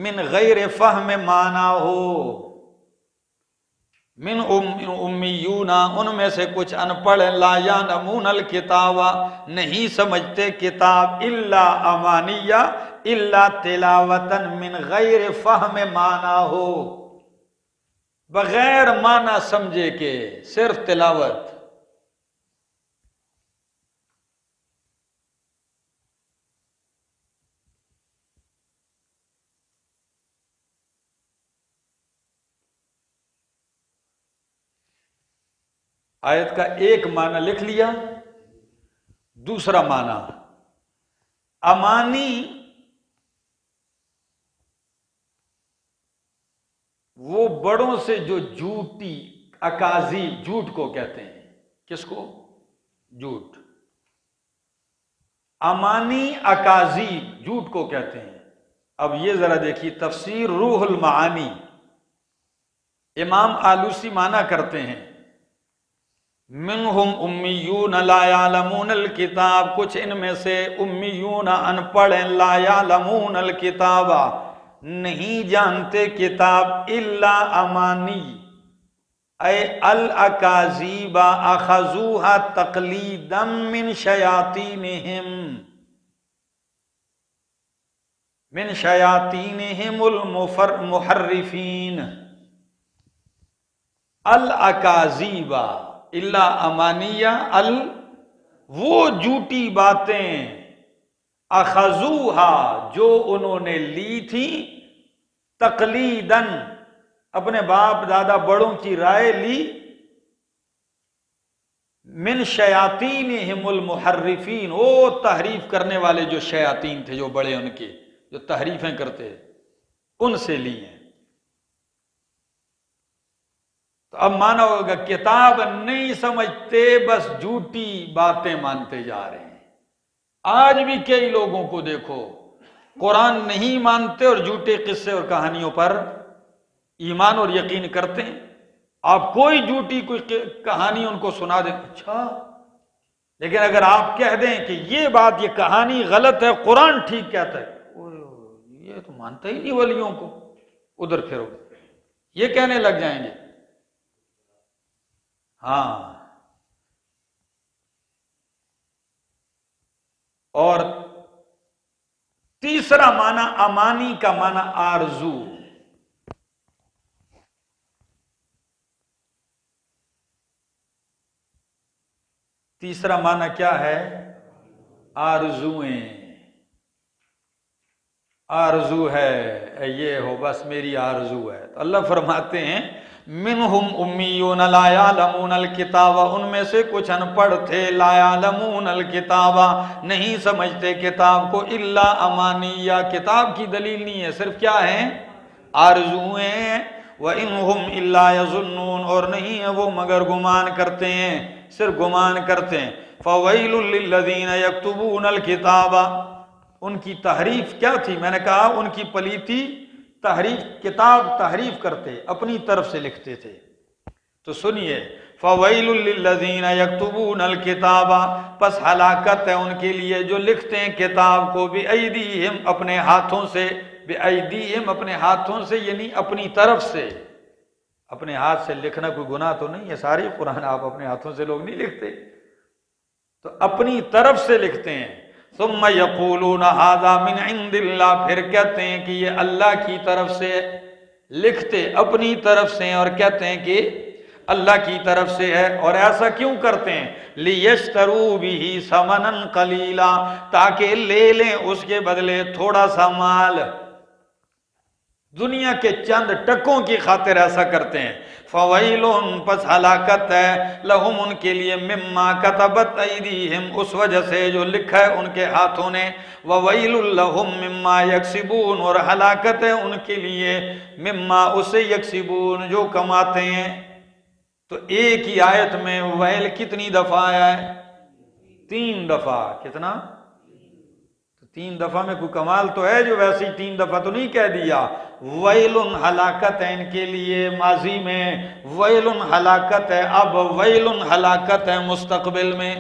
من غیر فہم معناہ، من امیون، ان میں سے کچھ ان پڑھ، لا یعلمون الکتاب، نہیں سمجھتے کتاب، الا امانیہ، الا تلاوتن من غیر فہم معناہ، بغیر معنی سمجھے کہ صرف تلاوت۔ آیت کا ایک معنی لکھ لیا، دوسرا معنی امانی وہ بڑوں سے جو جھوٹی، اکاذیب، جھوٹ کو کہتے ہیں۔ کس کو؟ جھوٹ۔ امانی اکاذیب جھوٹ کو کہتے ہیں۔ اب یہ ذرا دیکھیے تفسیر روح المعانی، امام آلوسی معنی کرتے ہیں منہم امیون لا یعلمون الکتاب، کچھ ان میں سے امیون ان پڑھ ہیں، لا یعلمون الکتاب نہیں جانتے کتاب، الا امانی اے الاکاذیب اخذوها تقلیدا من شیاطینہم المحرفین، الاکاذیب الا امانیہ وہ جھوٹی باتیں، اخذوہا جو انہوں نے لی تھی، تقلیداً اپنے باپ دادا بڑوں کی رائے لی، من شیاطینہم المحرفین وہ تحریف کرنے والے جو شیاطین تھے، جو بڑے ان کے جو تحریفیں کرتے ان سے لی ہیں۔ تو اب مانا ہوگا کتاب نہیں سمجھتے، بس جھوٹی باتیں مانتے جا رہے ہیں۔ آج بھی کئی لوگوں کو دیکھو قرآن نہیں مانتے اور جھوٹے قصے اور کہانیوں پر ایمان اور یقین کرتے ہیں۔ آپ کوئی جھوٹی کوئی کہانی ان کو سنا دیں، اچھا، لیکن اگر آپ کہہ دیں کہ یہ بات یہ کہانی غلط ہے، قرآن ٹھیک کہتا ہے، یہ تو مانتا ہی نہیں ولیوں کو، ادھر پھرو، یہ کہنے لگ جائیں گے۔ ہاں، اور تیسرا معنی امانی کا معنی آرزو، تیسرا معنی کیا ہے؟ آرزویں، آرزو ہے یہ ہو، بس میری آرزو ہے۔ تو اللہ فرماتے ہیں منہم امیون لا یعلمون الکتاب، ان میں سے کچھ ان پڑھ تھے، لا یعلمون الکتاب نہیں سمجھتے کتاب کو، الا امانیہ کتاب کی دلیل نہیں ہے، صرف کیا ہیں؟ آرزویں، وَإِنْهُمْ إِلَّا يَظُنُّونَ اور نہیں ہے وہ مگر گمان کرتے ہیں، صرف گمان کرتے ہیں۔ فَوَيْلٌ لِّلَّذِينَ يَكْتُبُونَ الْكِتَابَ، ان کی تحریف کیا تھی؟ میں نے کہا ان کی پلیتی تحریف، کتاب تحریف کرتے، اپنی طرف سے لکھتے تھے۔ تو سنیے، فَوَيْلٌ لِّلَّذِينَ يَكْتُبُونَ الْكِتَابَ پس ہلاکت ہے ان کے لیے جو لکھتے ہیں کتاب کو، بِأَيْدِيهِمْ اپنے ہاتھوں سے، بِأَيْدِيهِمْ اپنے ہاتھوں سے، یعنی اپنی طرف سے۔ اپنے ہاتھ سے لکھنا کوئی گناہ تو نہیں ہے، ساری قرآن آپ اپنے ہاتھوں سے لوگ نہیں لکھتے، تو اپنی طرف سے لکھتے ہیں۔ ثم یقولون ھذا من عند اللہ پھر کہتے ہیں کہ یہ اللہ کی طرف سے، لکھتے اپنی طرف سے اور کہتے ہیں کہ اللہ کی طرف سے ہے۔ اور ایسا کیوں کرتے ہیں؟ لیشتروا بہ ثمنا قلیلا تاکہ لے لیں اس کے بدلے تھوڑا سا مال، دنیا کے چند ٹکوں کی خاطر ایسا کرتے ہیں۔ فویلون پس ہلاکت ہے، لہم ان کے لیے، مما کتبت ایدیہم اس وجہ سے جو لکھا ہے ان کے ہاتھوں نے، وویل لہم مما یکسبون اور ہلاکت ہے ان کے لیے، مما اسے یکسبون جو کماتے ہیں۔ تو ایک ہی آیت میں ویل کتنی دفعہ آیا ہے؟ 3 دفعہ۔ کتنا؟ 3 دفعہ میں کوئی کمال تو ہے جو ویسی 3 دفعہ تو نہیں کہہ دیا۔ ویلن ہلاکت ہے ان کے لیے ماضی میں، ویلن ہلاکت ہے اب، ویلن ہلاکت ہے مستقبل میں۔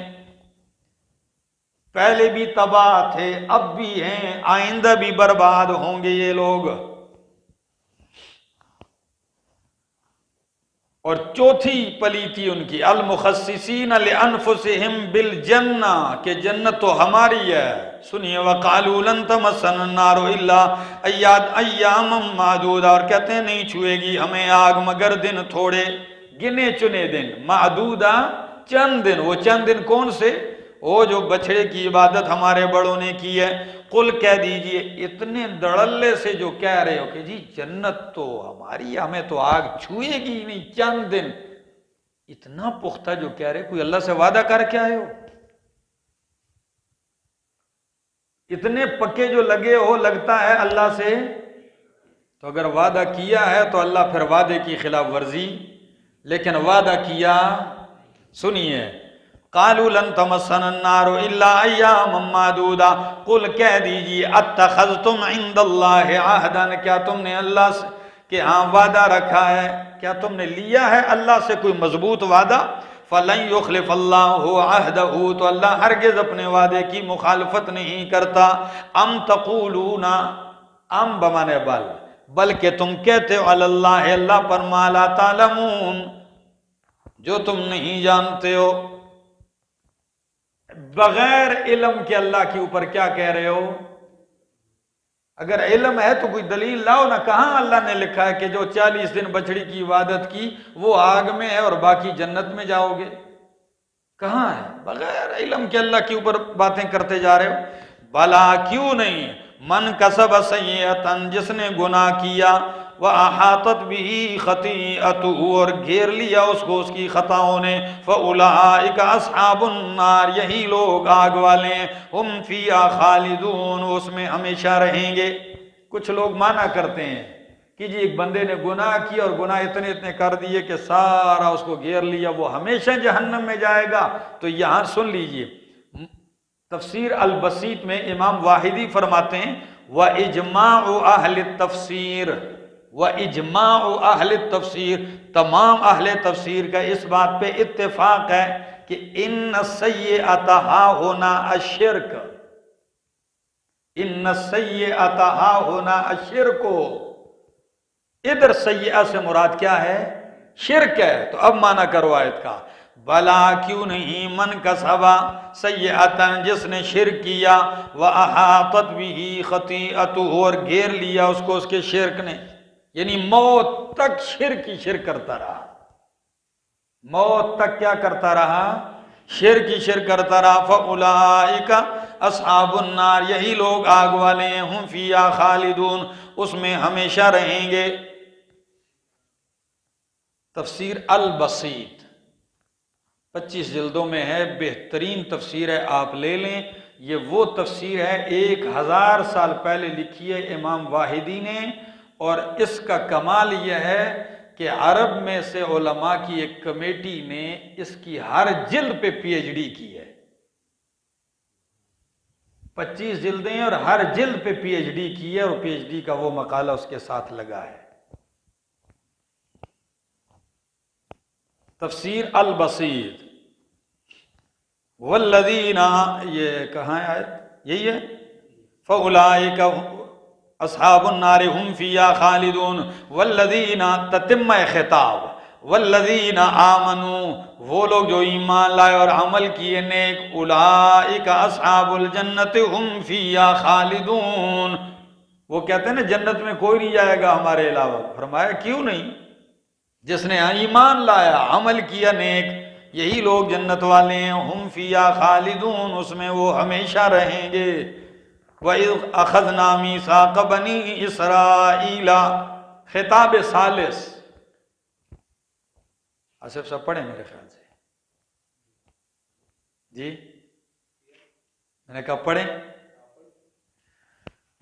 پہلے بھی تباہ تھے، اب بھی ہیں، آئندہ بھی برباد ہوں گے یہ لوگ۔ اور چوتھی پلیتی ان کی، المخصصین لانفسہم بالجنہ کہ جنت تو ہماری ہے۔ سنیے، وقالوا لن تمسنا النار الا ایاما معدودہ اور کہتے ہیں نہیں چھوئے گی ہمیں آگ مگر دن تھوڑے، گنے چنے دن، معدودہ چند دن۔ وہ چند دن کون سے؟ وہ جو بچھڑے کی عبادت ہمارے بڑوں نے کی ہے۔ قل کہہ دیجئے اتنے دڑلے سے جو کہہ رہے ہو کہ جی جنت تو ہماری، ہمیں تو آگ چھوئے گی نہیں چند دن، اتنا پختہ جو کہہ رہے، کوئی اللہ سے وعدہ کر کے آئے ہو؟ اتنے پکے جو لگے ہو لگتا ہے اللہ سے، تو اگر وعدہ کیا ہے تو اللہ پھر وعدے کی خلاف ورزی، لیکن وعدہ کیا، سنیے، قالوا لن تمسنا النار الا ایاما معدودہ، قل کہہ دیجئے اتخذتم عند اللہ عہدا کیا تم نے اللہ کہ ہاں وعدہ رکھا ہے، کیا تم نے لیا ہے اللہ سے کوئی مضبوط وعدہ؟ فَلَن يُخْلِفَ اللَّهُ عَهْدَهُ، تو اللہ ہرگز اپنے وعدے کی مخالفت نہیں کرتا۔ ام تقولون، ام بمانے بل، بلکہ تم کہتے ہو علی اللہ، اللہ پر، ما لا تعلمون، جو تم نہیں جانتے ہو۔ بغیر علم کے اللہ کے اوپر کیا کہہ رہے ہو؟ اگر علم ہے تو کوئی دلیل لاؤ نا، کہاں اللہ نے لکھا ہے کہ جو 40 دن بچڑی کی عبادت کی وہ آگ میں ہے اور باقی جنت میں جاؤ گے؟ کہاں ہے؟ بغیر علم کے اللہ کے اوپر باتیں کرتے جا رہے ہو۔ بلا، کیوں نہیں، من کسب سیئۃ، جس نے گناہ کیا، وَأَحَاطَتْ بِهِ خَطِیئَتُهُ، اور گھیر لیا اس کو اس کی خطاؤں نے، فَأُولَٰئِکَ أَصْحَابُ النَّارِ، یہی لوگ آگ والے ہیں، ہم فِیہَا خَالِدُونَ، اس میں ہمیشہ رہیں گے۔ کچھ لوگ مانا کرتے ہیں کہ جی ایک بندے نے گناہ کیا اور گناہ اتنے کر دیے کہ سارا اس کو گھیر لیا، وہ ہمیشہ جہنم میں جائے گا۔ تو یہاں سن لیجئے، تفسیر البسیط میں امام واحدی فرماتے ہیں وَإِجْمَاعُ أَهْلِ التَّفْسِيرِ، وَإِجْمَاعُ أَهْلِ التَّفْسِيرِ، تمام اہل تفسیر کا اس بات پہ اتفاق ہے کہ ان السیئۃ ہا ہونا الشرک، ان السیئۃ ہا ہونا الشرک، ادھر سیئہ سے مراد کیا ہے؟ شرک ہے۔ تو اب معنی کرو آیت کا، بلا، کیوں نہیں، من کسبا سیئۃ، جس نے شرک کیا، وَأَحَاطَتْ بِهِ خَطِیئَتُهُ، اور گھیر لیا اس کو اس کے شرک نے، یعنی موت تک شرک ہی شرک کرتا رہا، موت تک کیا کرتا رہا؟ شرک ہی شرک کرتا رہا۔ فَأُولَٰئِکَ أَصْحَابُ النَّارِ، یہی لوگ آگ والے ہیں، ہم فِیہَا خَالِدُونَ، اس میں ہمیشہ رہیں گے۔ تفسیر البسیط 25 جلدوں میں ہے، بہترین تفسیر ہے، آپ لے لیں۔ یہ وہ تفسیر ہے 1000 سال پہلے لکھی ہے امام واحدی نے، اور اس کا کمال یہ ہے کہ عرب میں سے علماء کی ایک کمیٹی نے اس کی ہر جلد پہ پی ایچ ڈی کی ہے۔ 25 جلدیں اور ہر جلد پہ پی ایچ ڈی کی ہے، اور پی ایچ ڈی کا وہ مقالہ اس کے ساتھ لگا ہے۔ تفسیر البسیط، والذین، یہ کہاں ہے آیت؟ یہی ہے، فَأُولَٰئِکَ اصحاب النار ہم فیہا خالدون، والذین، تتمہ خطاب، والذین آمنوا، وہ لوگ جو ایمان لائے اور عمل کیے نیک، اولئک اصحاب الجنت ہم فیہا خالدون، وہ کہتے ہیں نا جنت میں کوئی نہیں جائے گا ہمارے علاوہ۔ فرمایا کیوں نہیں، جس نے ایمان لایا، عمل کیا نیک، یہی لوگ جنت والے ہیں، ہم فیہا خالدون، اس میں وہ ہمیشہ رہیں گے۔ وَإِذْ أَخَذْنَا مِيثَاقَ بَنِي إِسْرَائِيلَ، خطاب ثالث، آصف صاحب پڑھیں میرے خیال سے، جی میں نے کہا پڑھیں۔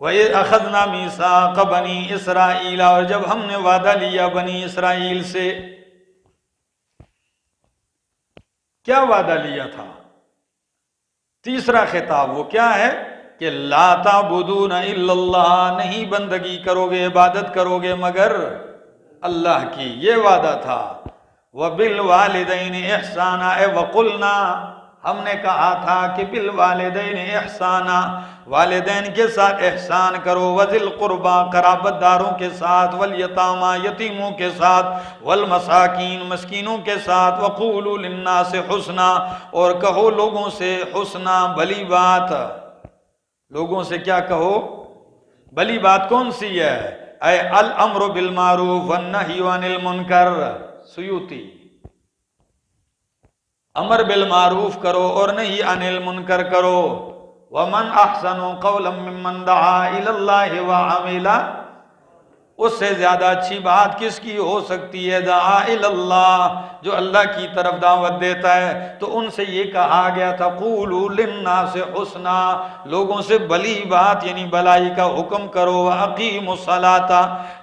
وَإِذْ أَخَذْنَا مِيثَاقَ بَنِي إِسْرَائِيلَ، اور جب ہم نے وعدہ لیا بنی اسرائیل سے، کیا وعدہ لیا تھا؟ تیسرا خطاب وہ کیا ہے کہ لا تعبدون الا اللہ، نہیں بندگی کرو گے، عبادت کرو گے مگر اللہ کی، یہ وعدہ تھا۔ وَبِالْوَالِدَيْنِ إِحْسَانًا، وَقُلْنَا، ہم نے کہا تھا کہ بالوالدین احسانا، والدین کے ساتھ احسان کرو، وذی القربا، قرابت داروں کے ساتھ، والیتاما، یتیموں کے ساتھ، والمساکین، مسکینوں کے ساتھ، وقولوا للناس حسنا، اور کہو لوگوں سے حسنا، بھلی بات۔ لوگوں سے کیا کہو؟ بھلی بات کون سی ہے؟ اے الامر بالمعروف والنہی عن المنکر، سیوطی، امر بالمعروف کرو اور نہیں عن المنکر کرو۔ ومن احسن قولا ممن دعا الی اللہ وعمل، اس سے زیادہ اچھی بات کس کی ہو سکتی ہے؟ دعا الی اللہ، جو اللہ کی طرف دعوت دیتا ہے۔ تو ان سے یہ کہا گیا تھا قولوا للناس حسنا، لوگوں سے بھلی بات یعنی بھلائی کا حکم کرو، واقیموا الصلاۃ،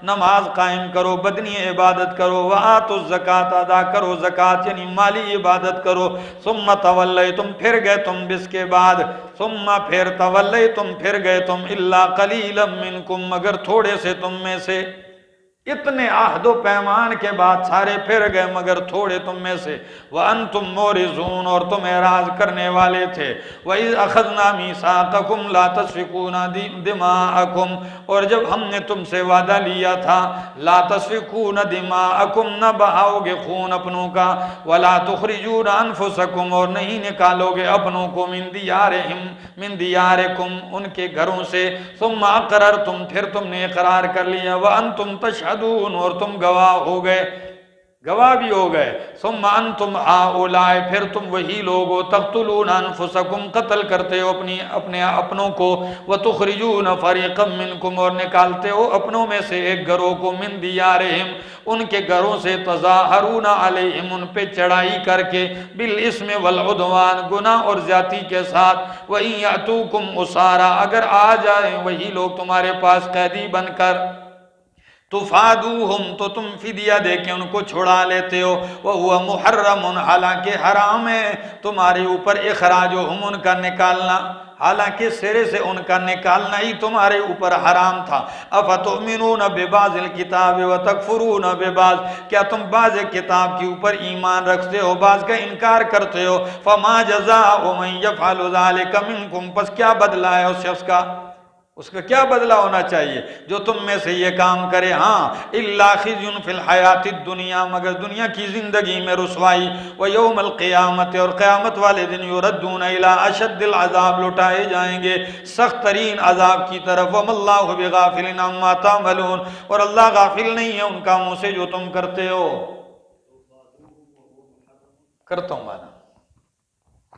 نماز قائم کرو، بدنی عبادت کرو، وآتوا الزکوٰۃ، ادا کرو زکوٰۃ یعنی مالی عبادت کرو۔ ثم تولیتم، پھر گئے تم اس کے بعد، ثم پھر تولیتم، پھر گئے تم، الا قلیلا منکم، مگر تھوڑے سے تم میں سے، اتنے عہد و پیمان کے بعد سارے پھر گئے مگر تھوڑے تم میں سے وَأَنْتُمْ مُورِزُونَ اور تم اعراض کرنے والے تھے وَإِذْ أَخَذْنَا مِيثَاقَكُمْ لَا تَسْفِكُونَ دِمَاءَكُمْ اور جب ہم نے تم سے وعدہ لیا تھا لَا تَسْفِكُونَ دِمَاءَكُمْ نہ بہاؤ گے خون اپنوں کا وَلَا تُخْرِجُونَ أَنفُسَكُمْ اور نہیں نکالو گے اپنوں کو من دیارکم ان کے گھروں سے ثم اقررتم پھر تم نے اقرار کر لیا وانتم تشہدون اور تم گواہ ہو گئے گواہ بھی ہو گئے ثم انتم ہؤلاء پھر تم وہی لوگ ہو تقتلون انفسکم قتل کرتے ہو اپنے اپنوں کو وتخرجون فریقا منکم اور نکالتے ہو اپنوں میں سے ایک گروہ کو من دیارہم ان کے گھروں سے تظاہرون علیہم ان پہ چڑھائی کر کے بالاسم والعدوان گناہ اور زیادتی کے ساتھ وَإِن يَأْتُوكُمْ أُسَارَىٰ اگر آ جائیں وہی لوگ تمہارے پاس قیدی بن کر تفادوہم تو تم فدیہ دے کے ان کو چھڑا لیتے ہو وَهُوَ مُحَرَّمٌ حالانکہ حرام ہے تمہارے اوپر اخراجہم ان کا نکالنا حالانکہ سرے سے ان کا نکالنا ہی تمہارے اوپر حرام تھا افتؤمنون ببعض الکتاب وتکفرون ببعض کیا تم بعض کتاب کے اوپر ایمان رکھتے ہو بعض کا انکار کرتے ہو فما جزاء من یفعل ذلک منکم پس کیا بدلہ ہے اس شخص کا اس کا کیا بدلہ ہونا چاہیے جو تم میں سے یہ کام کرے ہاں الا خزی فی الحیات الدنیا مگر دنیا کی زندگی میں رسوائی ویوم القیامت اور قیامت والے دن یردون الی اشد العذاب لٹائے جائیں گے سخت ترین عذاب کی طرف وما اللہ بغافل عما تعملون اور اللہ غافل نہیں ہے ان کاموں سے جو تم کرتے ہو کرتا ہوں مانا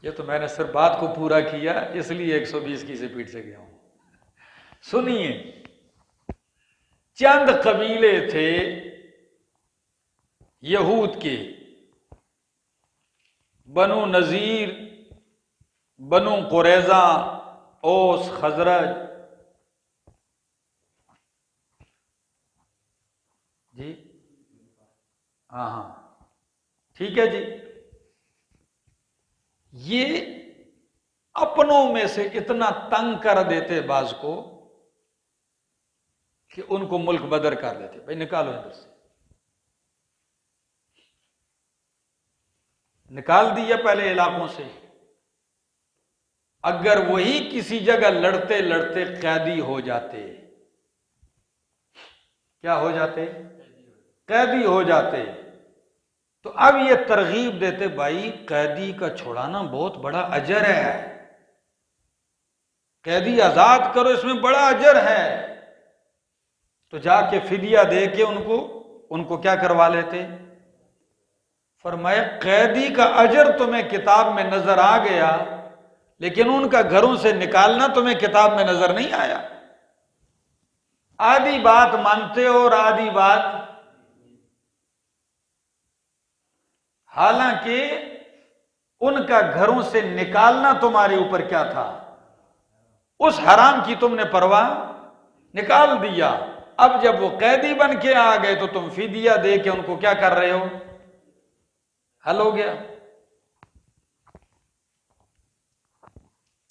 یہ تو میں نے صرف بات کو پورا کیا اس لیے 120 کی سے پیٹ سے گیا ہوں سنیے چند قبیلے تھے یہود کے بنو نذیر بنو قریظہ اوس خزرج جی ہاں ٹھیک ہے جی یہ اپنوں میں سے اتنا تنگ کر دیتے بعض کو کہ ان کو ملک بدر کر لیتے بھائی نکالو ادھر سے نکال دیا پہلے علاقوں سے اگر وہی کسی جگہ لڑتے لڑتے قیدی ہو جاتے کیا ہو جاتے قیدی ہو جاتے تو اب یہ ترغیب دیتے بھائی قیدی کا چھڑانا بہت بڑا اجر ہے قیدی آزاد کرو اس میں بڑا اجر ہے تو جا کے فدیہ دے کے ان کو کیا کروا لیتے فرمایا قیدی کا اجر تمہیں کتاب میں نظر آ گیا لیکن ان کا گھروں سے نکالنا تمہیں کتاب میں نظر نہیں آیا آدھی بات مانتے ہو اور آدھی بات حالانکہ ان کا گھروں سے نکالنا تمہارے اوپر کیا تھا اس حرام کی تم نے پرواہ نکال دیا اب جب وہ قیدی بن کے آ گئے تو تم فدیہ دے کے ان کو کیا کر رہے ہو حل ہو گیا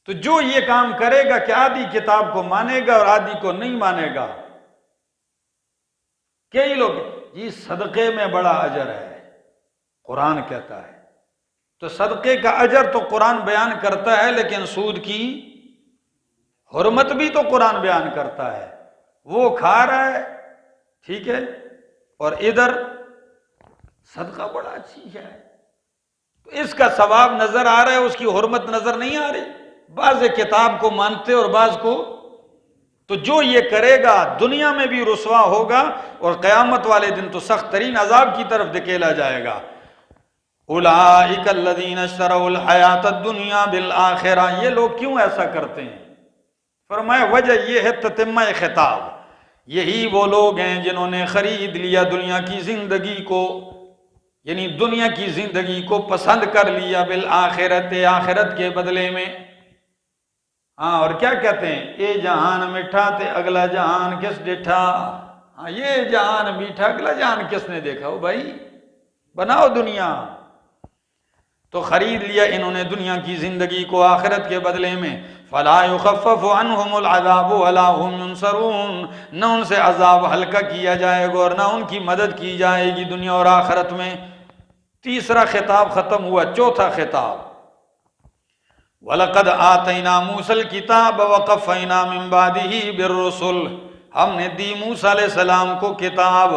تو جو یہ کام کرے گا کہ آدھی کتاب کو مانے گا اور آدھی کو نہیں مانے گا کئی لوگ جی صدقے میں بڑا اجر ہے قرآن کہتا ہے تو صدقے کا اجر تو قرآن بیان کرتا ہے لیکن سود کی حرمت بھی تو قرآن بیان کرتا ہے وہ کھا رہا ہے ٹھیک ہے اور ادھر صدقہ بڑا چیز ہے تو اس کا ثواب نظر آ رہا ہے اس کی حرمت نظر نہیں آ رہی بعض کتاب کو مانتے اور بعض کو تو جو یہ کرے گا دنیا میں بھی رسوا ہوگا اور قیامت والے دن تو سخت ترین عذاب کی طرف دھکیلا جائے گا اولئک الذین اشتروا الحیات الدنیا بالآخرہ یہ لوگ کیوں ایسا کرتے ہیں فرمایا وجہ یہ ہے تتمہ خطاب یہی وہ لوگ ہیں جنہوں نے خرید لیا دنیا کی زندگی کو یعنی دنیا کی زندگی کو پسند کر لیا بالآخرت آخرت کے بدلے میں ہاں اور کیا کہتے ہیں اے جہان میٹھا تے اگلا جہان کس ڈٹھا ہاں یہ جہان میٹھا اگلا جہان کس نے دیکھا ہو بھائی بناؤ دنیا تو خرید لیا انہوں نے دنیا کی زندگی کو آخرت کے بدلے میں. فلا یخفف عنہم العذاب ولا هم ينصرون، نہ ان سے عذاب ہلکا کیا جائے گا اور نہ ان کی مدد کی جائے گی دنیا اور آخرت میں. تیسرا خطاب ختم ہوا. چوتھا خطاب، وَلَقَدْ آتَيْنَا مُوسَى الْكِتَابَ وَقَفَّيْنَا مِن بَعْدِهِ بِالرُّسُلِ، ہم نے دی موسیٰ علیہ السلام کو کتاب.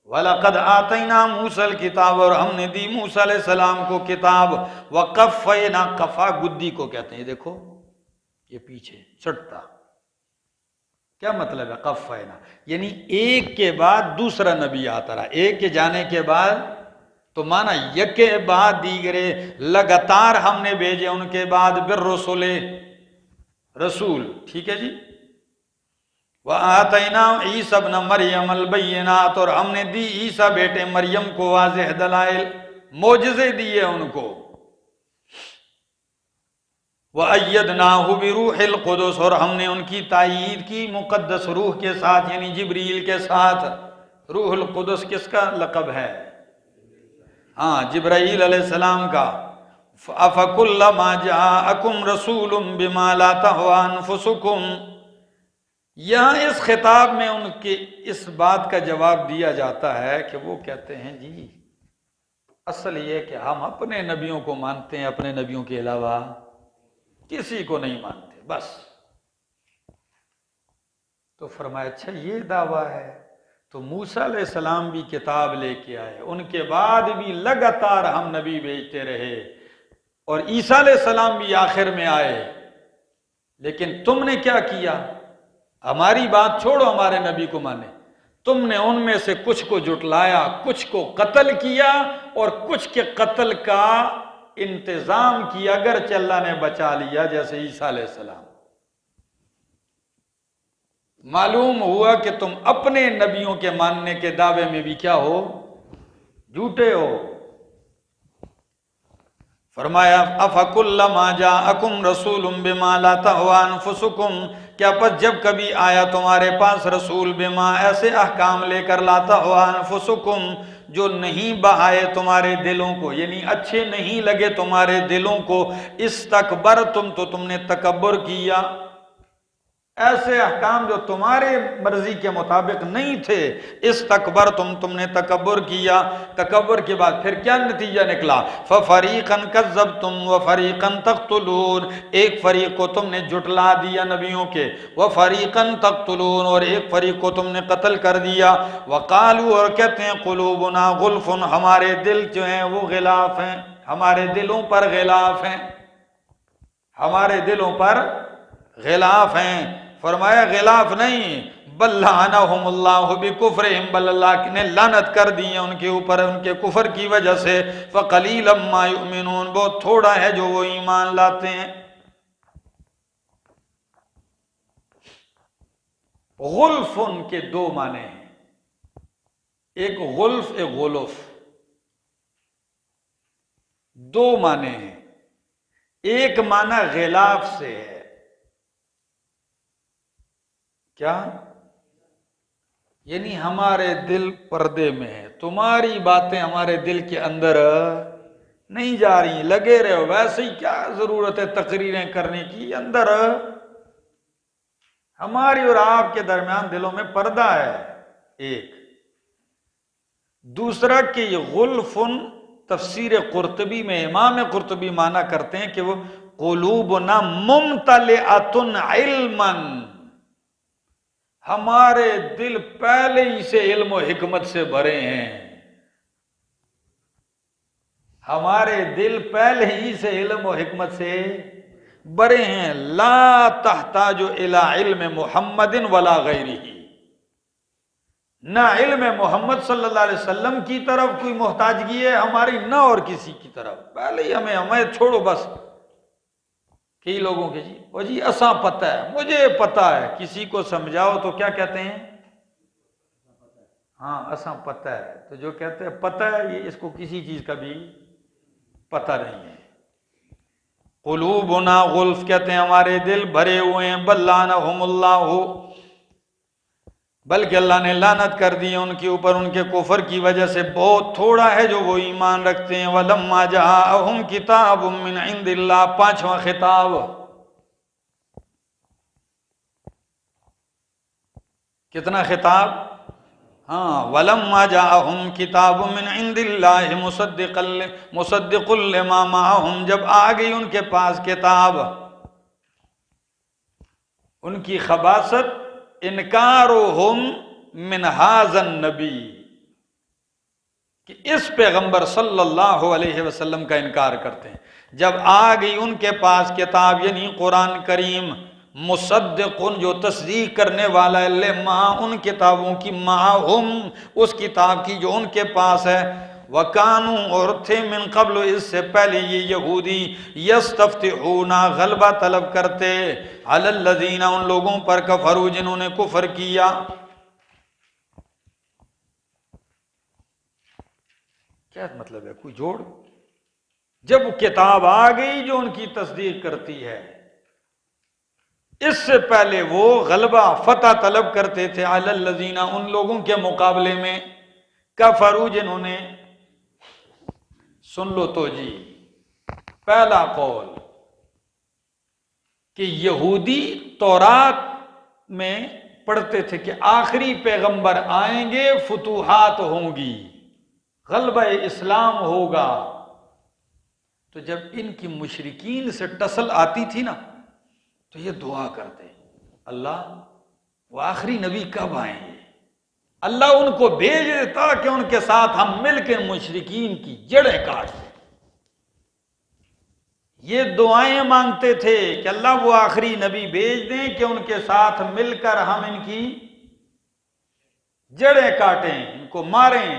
وَلَقَدْ آتَيْنَا مُوسَى الْكِتاب، اور ہم نے دی موسیٰ علیہ السلام کو کتاب. وَقَفَّيْنَا، قفا گدی کو کہتے ہیں، دیکھو یہ پیچھے چٹتا. کیا مطلب ہے قفینا؟ یعنی ایک کے بعد دوسرا نبی آتا رہا، ایک کے جانے کے بعد، تو مانا یک کے بعد دیگرے لگاتار ہم نے بھیجے ان کے بعد بالرسول، رسول. ٹھیک ہے جی. وَآتَيْنَا عِيسَى ابْنَ مَرْيَمَ الْبَيِّنَاتِ، اور ہم نے دی عیسیٰ بیٹے مریم کو واضح دلائل، معجزے دیے ان کو. وَأَيَّدْنَاهُ بِرُوحِ الْقُدُسِ، اور ہم نے ان کی تائید کی مقدس روح کے ساتھ، یعنی جبریل کے ساتھ. روح القدس کس کا لقب ہے؟ ہاں، جبرائیل علیہ السلام کا. أَفَكُلَّمَا جَاءَكُمْ رَسُولٌ بِمَا لَا تَهْوَىٰ أَنفُسُكُمْ، یہاں اس خطاب میں ان کے اس بات کا جواب دیا جاتا ہے کہ وہ کہتے ہیں جی اصل یہ کہ ہم اپنے نبیوں کو مانتے ہیں، اپنے نبیوں کے علاوہ کسی کو نہیں مانتے بس. تو فرمایا اچھا یہ دعویٰ ہے، تو موسیٰ علیہ السلام بھی کتاب لے کے آئے، ان کے بعد بھی لگاتار ہم نبی بھیجتے رہے، اور عیسیٰ علیہ السلام بھی آخر میں آئے. لیکن تم نے کیا کیا؟ ہماری بات چھوڑو، ہمارے نبی کو مانے. تم نے ان میں سے کچھ کو جھٹلایا، کچھ کو قتل کیا، اور کچھ کے قتل کا انتظام کیا، اگرچہ اللہ نے بچا لیا، جیسے عیسیٰ علیہ السلام. معلوم ہوا کہ تم اپنے نبیوں کے ماننے کے دعوے میں بھی کیا ہو؟ جھوٹے ہو. فرمایا أَفَكُلَّمَا جَاءَكُمْ رَسُولٌ بِمَا لَا تَهْوَىٰ أَنفُسُكُمْ، کیا پس جب کبھی آیا تمہارے پاس رسول بما، ایسے احکام لے کر، لا تَهْوَىٰ أَنفُسُكُمْ، جو نہیں بہائے تمہارے دلوں کو، یعنی اچھے نہیں لگے تمہارے دلوں کو، استکبرتم، تو تم نے تکبر کیا. ایسے احکام جو تمہارے مرضی کے مطابق نہیں تھے، استکبرتم، تم نے تکبر کیا. تکبر کے بعد پھر کیا نتیجہ نکلا؟ فَفَرِيقًا كَذَّبْتُمْ وَفَرِيقًا تَقْتُلُونَ، ایک فریق کو تم نے جھٹلا دیا نبیوں کے، وَفَرِيقًا تَقْتُلُونَ، اور ایک فریق کو تم نے قتل کر دیا. وَقَالُوا، اور کہتے ہیں، قُلُوبُنَا غُلْفٌ، ہمارے دل جو ہیں وہ غلاف ہیں، ہمارے دلوں پر غلاف ہیں، ہمارے دلوں پر غلاف ہیں. فرمایا غلاف نہیں، بل لعنہم اللہ بکفرہم، بل اللہ نے لعنت کر دی ہے ان کے اوپر ان کے کفر کی وجہ سے. فقلیلا ما یؤمنون، بہت تھوڑا ہے جو وہ ایمان لاتے ہیں. غلف ان کے دو معنی ہیں، ایک غلف، ایک غلف، دو معنی ہیں. ایک معنی غلاف سے ہے، کیا؟ یعنی ہمارے دل پردے میں ہے، تمہاری باتیں ہمارے دل کے اندر نہیں جا رہی، لگے رہے ہو ویسے ہی، کیا ضرورت ہے تقریریں کرنے کی، اندر ہماری اور آپ کے درمیان دلوں میں پردہ ہے. ایک دوسرا کہ یہ غلفن تفسیر قرطبی میں امام قرطبی معنی کرتے ہیں کہ وہ قلوبنا ممتلئۃ علما، ہمارے دل پہلے ہی سے علم و حکمت سے بھرے ہیں، ہمارے دل پہلے ہی سے علم و حکمت سے بھرے ہیں. لا تحتاج الی علم محمد ولا غیرہ، نہ علم محمد صلی اللہ علیہ وسلم کی طرف کوئی محتاجگی ہے ہماری، نہ اور کسی کی طرف. پہلے ہی ہمیں چھوڑو بس. کئی لوگوں کے جی وہ جی اساں پتہ ہے، مجھے پتہ ہے، کسی کو سمجھاؤ تو کیا کہتے ہیں؟ ہاں اساں پتہ ہے. تو جو کہتے ہیں پتہ ہے، یہ اس کو کسی چیز کا بھی پتہ نہیں ہے. قلوبنا غلف، کہتے ہیں ہمارے دل بھرے ہوئے ہیں. بل لعنہم اللہ، بلکہ اللہ نے لعنت کر دی ان کے اوپر ان کے کفر کی وجہ سے، بہت تھوڑا ہے جو وہ ایمان رکھتے ہیں۔ وَلَمَّا جَاءَهُمْ كِتَابٌ مِّنْ عِندِ اللَّهِ، پانچواں خطاب، کتنا خطاب؟ ہاں، وَلَمَّا جَاءَهُمْ كِتَابٌ مِّنْ عِندِ اللَّهِ مُصَدِّقٌ لِّمَا مَعَهُمْ، جب آ گئی ان کے پاس کتاب، ان کی خباثت انکارہم من ھذا النبی، کہ اس پیغمبر صلی اللہ علیہ وسلم کا انکار کرتے ہیں۔ جب آ گئی ان کے پاس کتاب یعنی قرآن کریم، مصدقن جو تصدیق کرنے والا ہے، لما ان کتابوں کی، معہم اس کتاب کی جو ان کے پاس ہے، وَكَانُوا اور تھے من قبل اس سے پہلے یہ یہودی، یستفتحون غلبہ طلب کرتے، علی الذین ان لوگوں پر، کفروا جنہوں نے کفر کیا۔ کیا مطلب ہے؟ کوئی جوڑ؟ جب کتاب آ گئی جو ان کی تصدیق کرتی ہے، اس سے پہلے وہ غلبہ فتح طلب کرتے تھے، علی الذین ان لوگوں کے مقابلے میں، کفروا جنہوں نے، سن لو تو جی، پہلا قول کہ یہودی تورات میں پڑھتے تھے کہ آخری پیغمبر آئیں گے، فتوحات ہوں گی، غلبہ اسلام ہوگا۔ تو جب ان کی مشرکین سے ٹسل آتی تھی نا، تو یہ دعا کرتے، اللہ وہ آخری نبی کب آئیں گے؟ اللہ ان کو بھیج دیتا کہ ان کے ساتھ ہم مل کے مشرکین کی جڑیں کاٹ دیں۔ یہ دعائیں مانگتے تھے کہ اللہ وہ آخری نبی بھیج دیں کہ ان کے ساتھ مل کر ہم ان کی جڑیں کاٹیں، ان کو ماریں،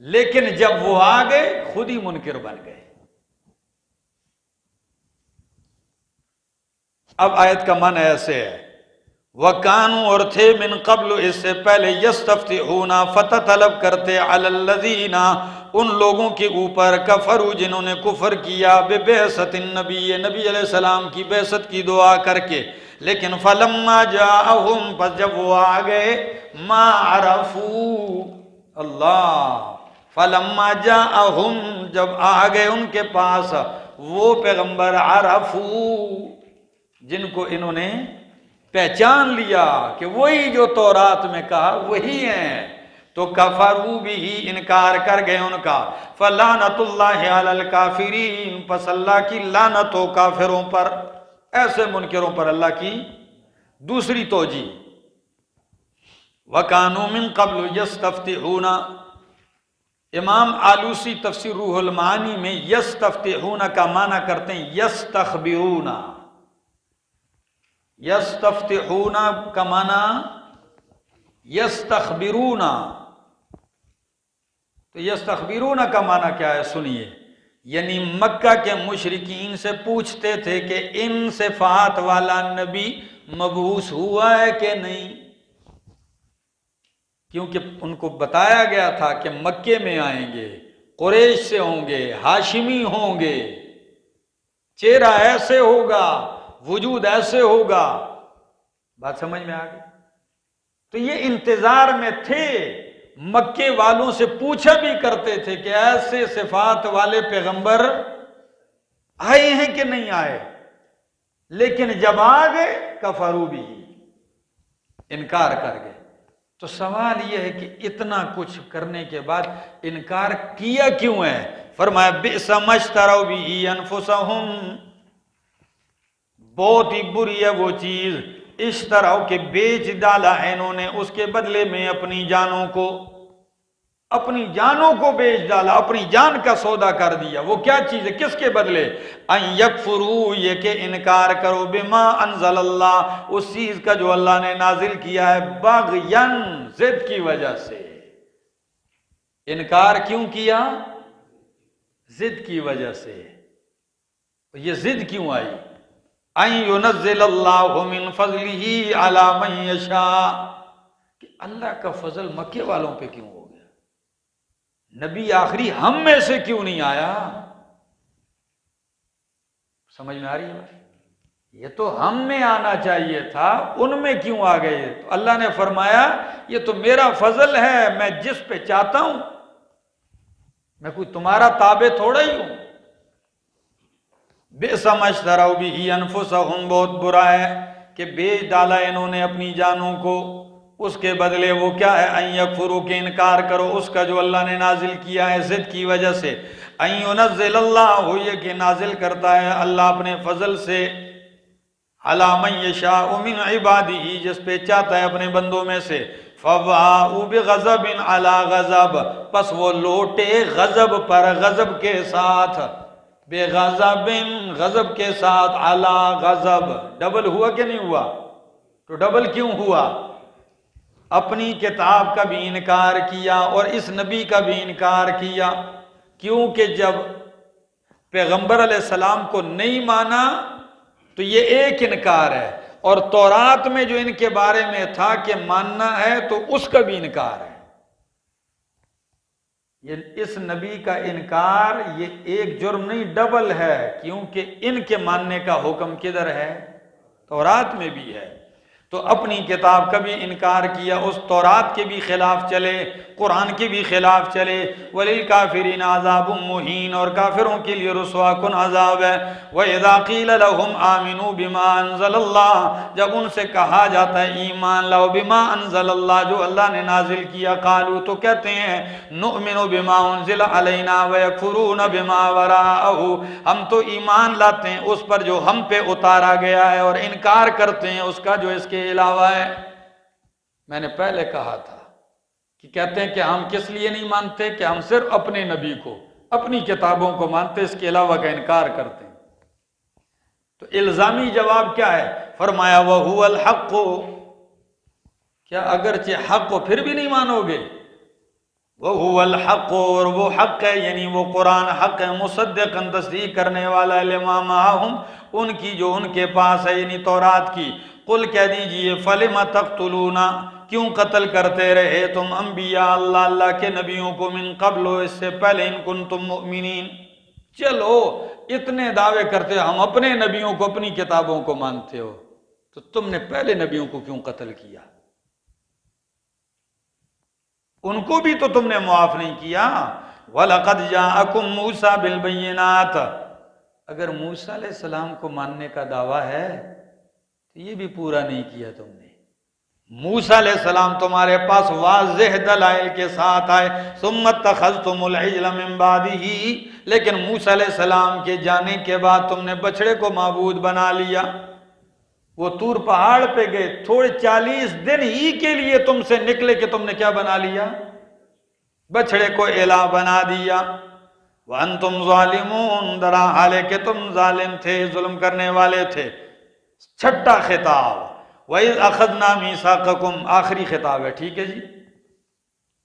لیکن جب وہ آ گئے خود ہی منکر بن گئے۔ اب آیت کا معنی ایسے ہے، وَكَانُوا اور تھے من قبل اس سے پہلے، یستفتحون فتح طلب کرتے، علی الذین ان لوگوں کے اوپر، کفروا جنہوں نے کفر کیا، ببعثت النبی نبی علیہ السلام کی بعثت کی دعا کر کے، لیکن فلما جاءہم پس جب وہ آ گئے، ما عرفوا اللہ، فلما جاءہم جب آ گئے ان کے پاس وہ پیغمبر، عرفوا جن کو انہوں نے پہچان لیا کہ وہی جو تورات میں کہا وہی ہیں، تو کفروا بھی انکار کر گئے ان کا، فلعنت اللہ علی الکافرین پس اللہ کی لعنت ہو کافروں پر، ایسے منکروں پر اللہ کی۔ دوسری توجیہ، وَكَانُوا مِن قَبْلُ يَسْتَفْتِحُونَ، امام آلوسی تفسیر روح المعانی میں یستفتحون کا معنی کرتے ہیں یستخبرون، یستفتحون کا معنی یستخبرون، تو یستخبرون کا معنی کیا ہے سنیے، یعنی مکہ کے مشرکین سے پوچھتے تھے کہ ان صفات والا نبی مبعوث ہوا ہے کہ نہیں، کیونکہ ان کو بتایا گیا تھا کہ مکے میں آئیں گے، قریش سے ہوں گے، ہاشمی ہوں گے، چہرہ ایسے ہوگا، وجود ایسے ہوگا۔ بات سمجھ میں آ گئی؟ تو یہ انتظار میں تھے، مکے والوں سے پوچھا بھی کرتے تھے کہ ایسے صفات والے پیغمبر آئے ہیں کہ نہیں آئے، لیکن جب آ گئے کفروا بھی، انکار کر گئے۔ تو سوال یہ ہے کہ اتنا کچھ کرنے کے بعد انکار کیا کیوں ہے؟ فرمایا بئس ما اشتروا بہ انفسہم، بہت ہی بری ہے وہ چیز، اشتراؤ کے بیچ ڈالا ہے انہوں نے اس کے بدلے میں اپنی جانوں کو، اپنی جانوں کو بیچ ڈالا، اپنی جان کا سودا کر دیا۔ وہ کیا چیز ہے؟ کس کے بدلے؟ ان یکفروا، یہ کہ انکار کرو، بما انزل اللہ، اس چیز کا جو اللہ نے نازل کیا ہے، بغین ضد کی وجہ سے۔ انکار کیوں کیا؟ ضد کی وجہ سے۔ یہ ضد کیوں آئی؟ ان ينزل اللہ من فضلہ علی من یشاء، کہ اللہ کا فضل مکے والوں پہ کیوں ہو گیا، نبی آخری ہم میں سے کیوں نہیں آیا؟ سمجھ میں آ رہی ہے بات؟ یہ تو ہم میں آنا چاہیے تھا، ان میں کیوں آ گئے؟ تو اللہ نے فرمایا یہ تو میرا فضل ہے، میں جس پہ چاہتا ہوں، میں کوئی تمہارا تابع تھوڑا ہی ہوں۔ بئس ما اشتروا بہ انفسہم، بہت برا ہے کہ بیچ ڈالا انہوں نے اپنی جانوں کو، اس کے بدلے وہ کیا ہے؟ ان یکفروا، کہ انکار کرو اس کا جو اللہ نے نازل کیا ہے ضد کی وجہ سے۔ ان ینزل اللہ، یہ کہ نازل کرتا ہے اللہ اپنے فضل سے، علی من یشاء من عبادہ، جس پہ چاہتا ہے اپنے بندوں میں سے۔ فباءوا بغضب علی غضب، پس وہ لوٹے غضب پر غضب کے ساتھ، بے غضب، غضب کے ساتھ، علی غضب، ڈبل ہوا کہ نہیں ہوا؟ تو ڈبل کیوں ہوا؟ اپنی کتاب کا بھی انکار کیا اور اس نبی کا بھی انکار کیا، کیونکہ جب پیغمبر علیہ السلام کو نہیں مانا تو یہ ایک انکار ہے، اور تورات میں جو ان کے بارے میں تھا کہ ماننا ہے تو اس کا بھی انکار ہے۔ یہ اس نبی کا انکار یہ ایک جرم نہیں، ڈبل ہے، کیونکہ ان کے ماننے کا حکم کدھر ہے؟ تورات میں بھی ہے۔ تو اپنی کتاب کا بھی انکار کیا، اس تورات کے بھی خلاف چلے، قرآن کے بھی خلاف چلے۔ وَلِلْكَافِرِينَ عَذَابٌ مُّهِينٌ، اور کافروں کے لیے رسوا کن عذاب ہے۔ وَإِذَا قِيلَ لَهُمْ آمِنُوا بِمَا أَنزَلَ اللَّهُ، جب ان سے کہا جاتا ہے ایمان لاؤ بما انزل اللہ، جو اللہ نے نازل کیا، قالوا، تو کہتے ہیں نؤمن بما انزل علینا ویکفرون بما وراءہ، ہم تو ایمان لاتے ہیں اس پر جو ہم پہ اتارا گیا ہے اور انکار کرتے ہیں اس کا جو اس کے علاوہ ہے۔ میں نے پہلے کہا تھا کہ کہتے ہیں کہ ہم کس لیے نہیں مانتے؟ کہ ہم صرف اپنے نبی کو، اپنی کتابوں کو مانتے، اس کے علاوہ کا انکار کرتے ہیں۔ تو الزامی جواب کیا ہے؟ فرمایا وَهُوَ الْحَقُّ، کیا اگرچہ حق کو پھر بھی نہیں مانو گے؟ وَهُوَ الْحَقُّ، اور وہ حق ہے، یعنی وہ قرآن حق ہے، مصدقاً، تصدیق کرنے والا، لما معہم، ان کی جو ان کے پاس ہے، یعنی تورات کی۔ قل کہہ دیجئے فَلِمَ تَقْتُلُونَ، کیوں قتل کرتے رہے تم انبیاء اللہ، اللہ کے نبیوں کو، من قبل، اس سے پہلے، ان کنتم مؤمنین، چلو اتنے دعوے کرتے ہم اپنے نبیوں کو، اپنی کتابوں کو مانتے ہو، تو تم نے پہلے نبیوں کو کیوں قتل کیا؟ ان کو بھی تو تم نے معاف نہیں کیا۔ وَلَقَدْ جَاءَكُم مُوسَىٰ بِالْبَيِّنَاتِ، اگر موسیٰ علیہ السلام کو ماننے کا دعویٰ ہے تو یہ بھی پورا نہیں کیا تم نے۔ موسیٰ علیہ السلام تمہارے پاس واضح دلائل کے ساتھ آئے، ثُمَّ اتَّخَذْتُمُ الْعِجْلَ مِن بَعْدِهِ، لیکن موسیٰ علیہ السلام کے جانے کے بعد تم نے بچڑے کو معبود بنا لیا۔ وہ طور پہاڑ پہ گئے، تھوڑے 40 دن ہی کے لیے تم سے نکلے کہ تم نے کیا بنا لیا؟ بچڑے کو الہ بنا دیا۔ وَأَنْتُمْ ظَالِمُونَ، درا حالے کہ تم ظالم تھے، ظلم کرنے والے تھے۔ چھٹا خطاب، وَإِذْ أَخَذْنَا مِيثَاقَكُمْ، آخری خطاب ہے، ٹھیک ہے جی،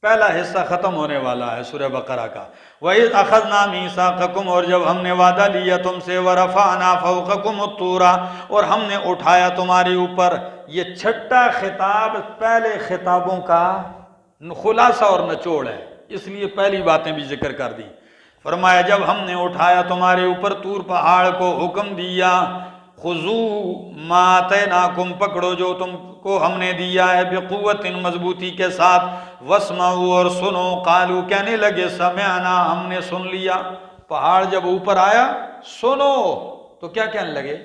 پہلا حصہ ختم ہونے والا ہے سورہ بقرہ کا۔ وَإِذْ أَخَذْنَا مِيثَاقَكُمْ، اور جب ہم نے وعدہ لیا تم سے، وَرَفَعْنَا فَوْقَكُمُ الطُّورَ، اور ہم نے اٹھایا تمہارے اوپر۔ یہ چھٹا خطاب پہلے خطابوں کا خلاصہ اور نچوڑ ہے، اس لیے پہلی باتیں بھی ذکر کر دی۔ فرمایا جب ہم نے اٹھایا تمہارے اوپر طور پہاڑ کو، حکم دیا، خُذُوا مَا آتَيْنَاكُمْ، پکڑو جو تم کو ہم نے دیا ہے، بِقُوَّةٍ، مضبوطی کے ساتھ، وَاسْمَعُوا، اور سنو، قالوا، کہنے لگے، سمعنا، ہم نے سن لیا۔ پہاڑ جب اوپر آیا، سنو، تو کیا کہنے لگے؟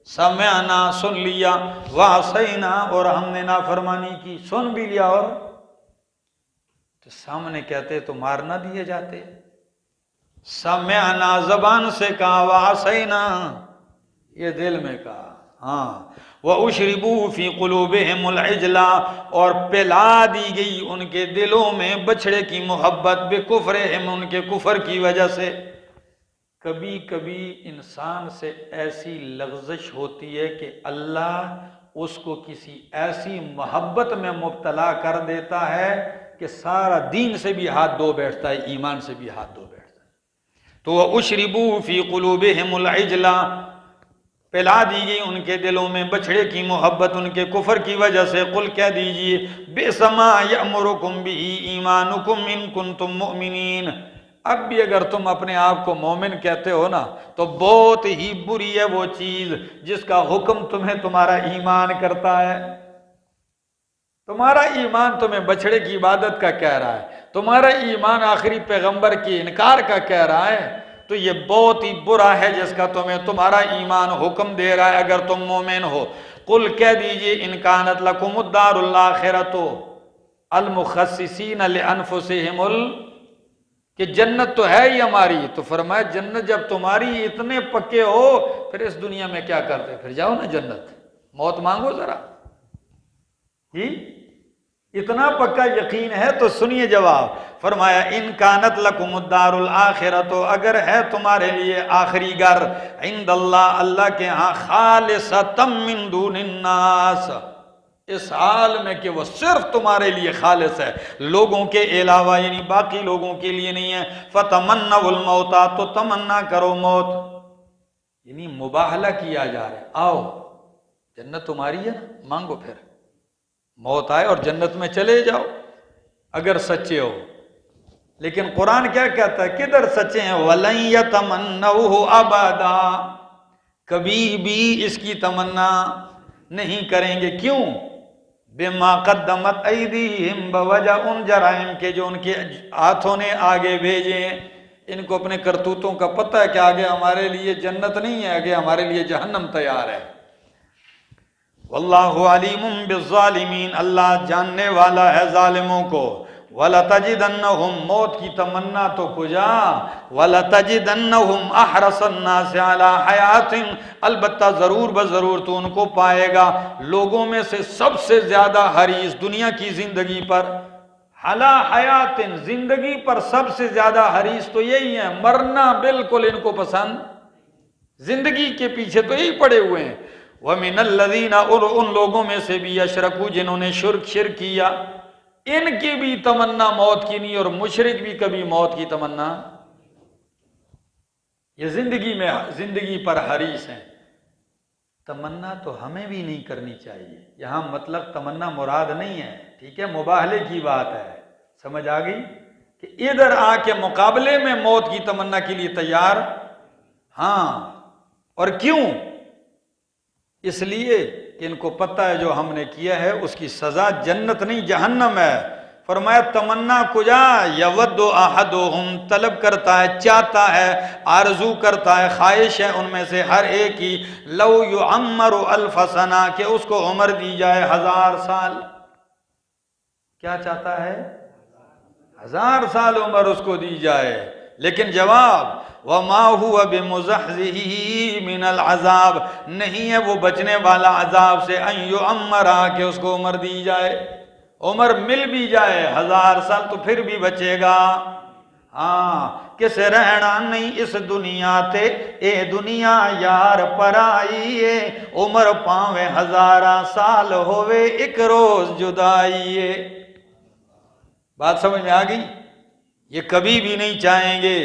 سمعنا، سن لیا، وَعَصَيْنَا، اور ہم نے نافرمانی کی، سن بھی لیا، اور تو سامنے کہتے تو مار نہ دیے جاتے۔ سمعنا زبان سے کہا، وَعَصَيْنَا یہ دل میں کہا، ہاں۔ وَأُشْرِبُوا فِي قُلُوبِهِمُ الْعِجْلَ، اور پلا دی گئی ان کے دلوں میں بچڑے کی محبت، بِكُفْرِهِمْ، ان کے کفر کی وجہ سے۔ کبھی کبھی انسان سے ایسی لغزش ہوتی ہے کہ اللہ اس کو کسی ایسی محبت میں مبتلا کر دیتا ہے کہ سارا دین سے بھی ہاتھ دھو بیٹھتا ہے، ایمان سے بھی ہاتھ دھو بیٹھتا ہے۔ تو وَأُشْرِبُوا فِي قُلُوبِهِمُ الْعِجْلَ، پلا دی گئی ان کے دلوں میں بچڑے کی محبت ان کے کفر کی وجہ سے۔ قل کہہ دیجئے، بِئْسَ مَا يَأْمُرُكُمْ بِهِ ایمانُكُمْ إِن كُنتُم مُؤْمِنِينَ، اب بھی اگر تم اپنے آپ کو مومن کہتے ہو نا تو بہت ہی بری ہے وہ چیز جس کا حکم تمہیں تمہارا ایمان کرتا ہے۔ تمہارا ایمان تمہیں بچھڑے کی عبادت کا کہہ رہا ہے، تمہارا ایمان آخری پیغمبر کے انکار کا کہہ رہا ہے، تو یہ بہت ہی برا ہے جس کا تمہیں تمہارا ایمان حکم دے رہا ہے اگر تم مومن ہو۔ قل کہہ دیجئے ان کانت لکم الدار الاخرۃ المخصصین لانفسہم کہ جنت تو ہے ہی ہماری، تو فرمایا جنت جب تمہاری اتنے پکے ہو پھر اس دنیا میں کیا کرتے، پھر جاؤ نا جنت، موت مانگو ذرا جی۔ اتنا پکا یقین ہے تو سنیے جواب، فرمایا ان کانت لکم الدار الاخرۃ اگر ہے تمہارے لیے آخری گھر عند اللہ اللہ کے ہاں خالصۃ من دون الناس، اس حال میں کہ وہ صرف تمہارے لیے خالص ہے، لوگوں کے علاوہ یعنی باقی لوگوں کے لیے نہیں ہے، فتمنوا الموت تو تمنا کرو موت، یعنی مباہلہ کیا جا رہا ہے، آؤ جنت تمہاری ہے نا، مانگو پھر موت آئے اور جنت میں چلے جاؤ اگر سچے ہو۔ لیکن قرآن کیا کہتا ہے، کدھر سچے ہیں، وَلَن يَتَمَنَّوْهُ أَبَدًا کبھی بھی اس کی تمنا نہیں کریں گے، کیوں، بِمَا قَدَّمَتْ أَيْدِيهِمْ بوجہ ان جرائم کے جو ان کے ہاتھوں نے آگے بھیجے ہیں، ان کو اپنے کرتوتوں کا پتہ ہے کہ آگے ہمارے لیے جنت نہیں ہے، آگے ہمارے لیے جہنم تیار ہے۔ واللہ علیم بالظالمین اللہ جاننے والا ہے ظالموں کو۔ وَلَتَجِدَنَّهُمْ موت کی تمنا تو کجا، وَلَتَجِدَنَّهُمْ أَحْرَصَ النَّاسِ عَلَىٰ حَيَاتٍ البتہ ضرور بضرور تو ان کو پائے گا لوگوں میں سے سب سے زیادہ حریص دنیا کی زندگی پر، عَلَىٰ حَيَاتٍ زندگی پر سب سے زیادہ حریص تو یہی ہیں، مرنا بالکل ان کو پسند، زندگی کے پیچھے تو یہی پڑے ہوئے ہیں۔ وَمِنَ الَّذِينَ اور ان لوگوں میں سے بھی اشرکو جنہوں نے شرک کیا، ان کی بھی تمنا موت کی نہیں، اور مشرک بھی کبھی موت کی تمنا، یہ زندگی پر حریص ہیں۔ تمنا تو ہمیں بھی نہیں کرنی چاہیے، یہاں مطلب تمنا مراد نہیں ہے، ٹھیک ہے، مباہلے کی بات ہے، سمجھ آ گئی کہ ادھر آ کے مقابلے میں موت کی تمنا کے لیے تیار، ہاں، اور کیوں، اس لیے کہ ان کو پتہ ہے جو ہم نے کیا ہے اس کی سزا جنت نہیں جہنم ہے۔ فرمایا تمنا کجا، یود احدہم طلب کرتا ہے، چاہتا ہے، آرزو کرتا ہے، خواہش ہے ان میں سے ہر ایک ہی، لو یعمر الف سنہ کہ اس کو عمر دی جائے 1000 سال، کیا چاہتا ہے، 1000 سال عمر اس کو دی جائے، لیکن جواب وَمَا هُوَ بِمُزَحْزِحِهِ مِنَ الْعَذَابِ نہیں ہے وہ بچنے والا عذاب سے، ان یعمرا کہ اس کو عمر دی جائے، عمر مل بھی جائے 1000 سال تو پھر بھی بچے گا، ہاں، کس رہنا نہیں اس دنیا تے اے دنیا یار پر آئیے، عمر پاویں 1000 سال ہوئے ایک روز جدائیے، بات سمجھ میں آ گئی، یہ کبھی بھی نہیں چاہیں گے،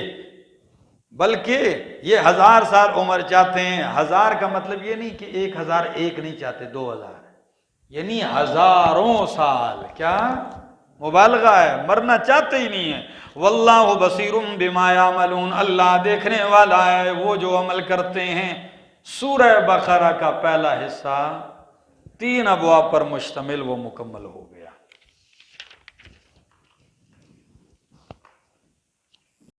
بلکہ یہ 1000 سال عمر چاہتے ہیں، 1000 کا مطلب یہ نہیں کہ 1001 نہیں چاہتے، 2000 یعنی ہزاروں سال، کیا مبالغہ ہے، مرنا چاہتے ہی نہیں ہیں۔ واللہ بصیر بما یعملون اللہ دیکھنے والا ہے وہ جو عمل کرتے ہیں۔ سورہ بقرہ کا پہلا حصہ 3 ابواب پر مشتمل وہ مکمل ہو گیا۔